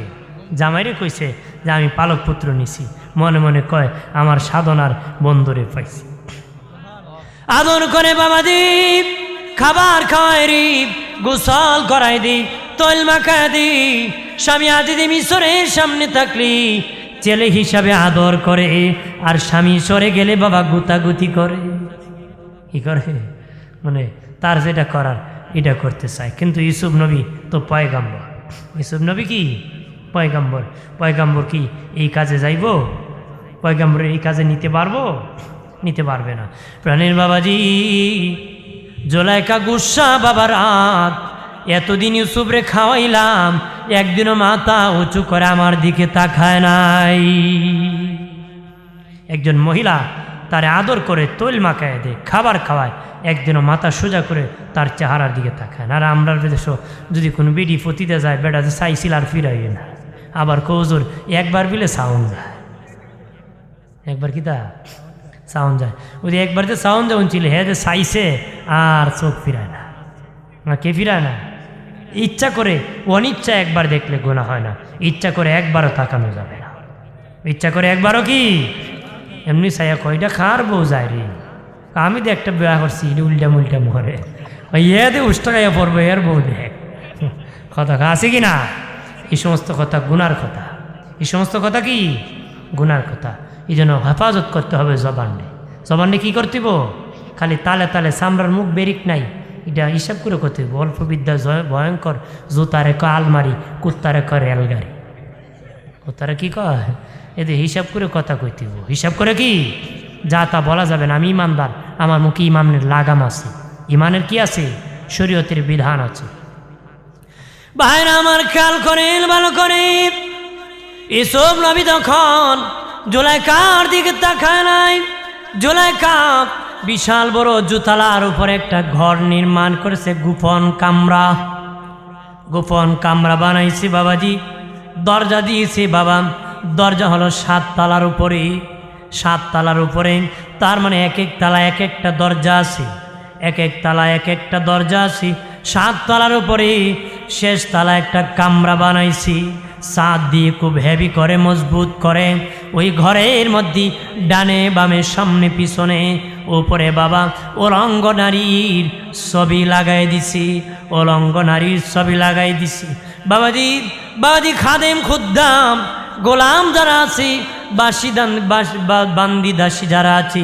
জামাইরে কইছে যে আমি পালক পুত্র নিছি, মনে মনে কয় আমার সাধনার বন্ধুরে পাইছি। আদর করে বাবা দীপ, খাবার খাওয়াই রি, গোসল করাই দি, তৈল মাখা দি। স্বামী আদিতি মিশরের সামনে থাকলি ছেলে হিসাবে আদর করে, আর স্বামী সরে গেলে বাবা গুতাগুতি করে। কি করে? মানে তার যেটা করার এটা করতে চায়। কিন্তু ইউসুফ নবী তো পয়গাম্বর। ইউসুফ নবী কি পয়গাম্বর? পয়গাম্বর কি এই কাজে যাইব? পয়গাম্বর এই কাজে নিতে পারবো? নিতে পারবে না। প্রাণের বাবাজি জুলাইখা গুসা বাবার রাত, এতদিন ইউসুফরে খাওয়াইলাম, একদিনও মাথা উঁচু করে আমার দিকে তাকায় নাই। একজন মহিলা তারে আদর করে তৈল মাখায় দেয়, খাবার খাওয়ায়, একদিনও মাথা সোজা করে তার চেহারার দিকে তাকায় না। আর আমরা দেশও যদি কোনো বেডি ফতিতে যায়, বেটা যে চাইছিল আর ফিরাই না, আবার কৌজোর একবার বিলে সাউন্ড যায়, একবার কি তা সাউন্ড যায়। ওই একবার যে সাউন্ড যেমন ছিল, হ্যাঁ যে চাইছে আর চোখ ফিরায় না। কে ফিরায় না? ইচ্ছা করে অনিচ্ছা একবার দেখলে গোনা হয় না, ইচ্ছা করে একবারও তাকানো যাবে না। ইচ্ছা করে একবারও কি এমনি চাইয়া কয়টা খার বউ যায় রে, আমি তো একটা বিয়া করছি উল্টা মুল্টা মরে, ইয়ে উষ্টা খাইয়া পড়বো এর বউ দেখ। কথা আছে কি না? এই সমস্ত কথা গুনার কথা, এই সমস্ত কথা কি গুনার কথা। এই জন্য হেফাজত করতে হবে জবানকে। জবানকে কি করতে হইব? খালি তালে তালে চামড়ার মুখ বেরিক নাই, এটা হিসাব করে করতে হইব। অল্প বিদ্যা ভয়ঙ্কর, জুতারে কয় আলমারি, কুত্তারে কয় রেলগাড়ি। কুত্তারে কি কয়? এদের হিসাব করে কথা কইতে হইব। হিসাব করে কি যা তা বলা যাবে না। আমি ইমানদার, আমার মুখে ইমানের লাগাম আছে, ইমানের কি আছে? শরীয়তের বিধান আছে। ভাইরা আমার খেয়াল করেন ভালো করে, ইউসুফ নবী তখন জুলাইখার দিকে তাকায় নাই। জুলাইখা বিশাল বড় জুতালার উপরে একটা ঘর নির্মাণ করেছে, গোপন কামরা। গোপন কামরা বানাইছে বাবাজি, দরজা দিয়েছে বাবা। দরজা হলো 7 তালার উপরে, 7 তালার উপরে। তার মানে এক এক তালা এক একটা দরজা আছে, এক এক তালা এক একটা দরজা আছে। 7 তালার উপরে শেষ তালা একটা কামরা বানাইছি, ছাদ দিয়ে খুব হেভি করে মজবুত করে। ওই ঘরের মধ্যে ডানে বামে সামনে পিছনে উপরে বাবা উলঙ্গ নারীর ছবি লাগাই দিছি, উলঙ্গ নারীর ছবি লাগাই দিছি বাবাজি। বাবাজি খাদেম খুদ্দাম গোলাম যারা আছে, বান্দি দাসী যারা আছে,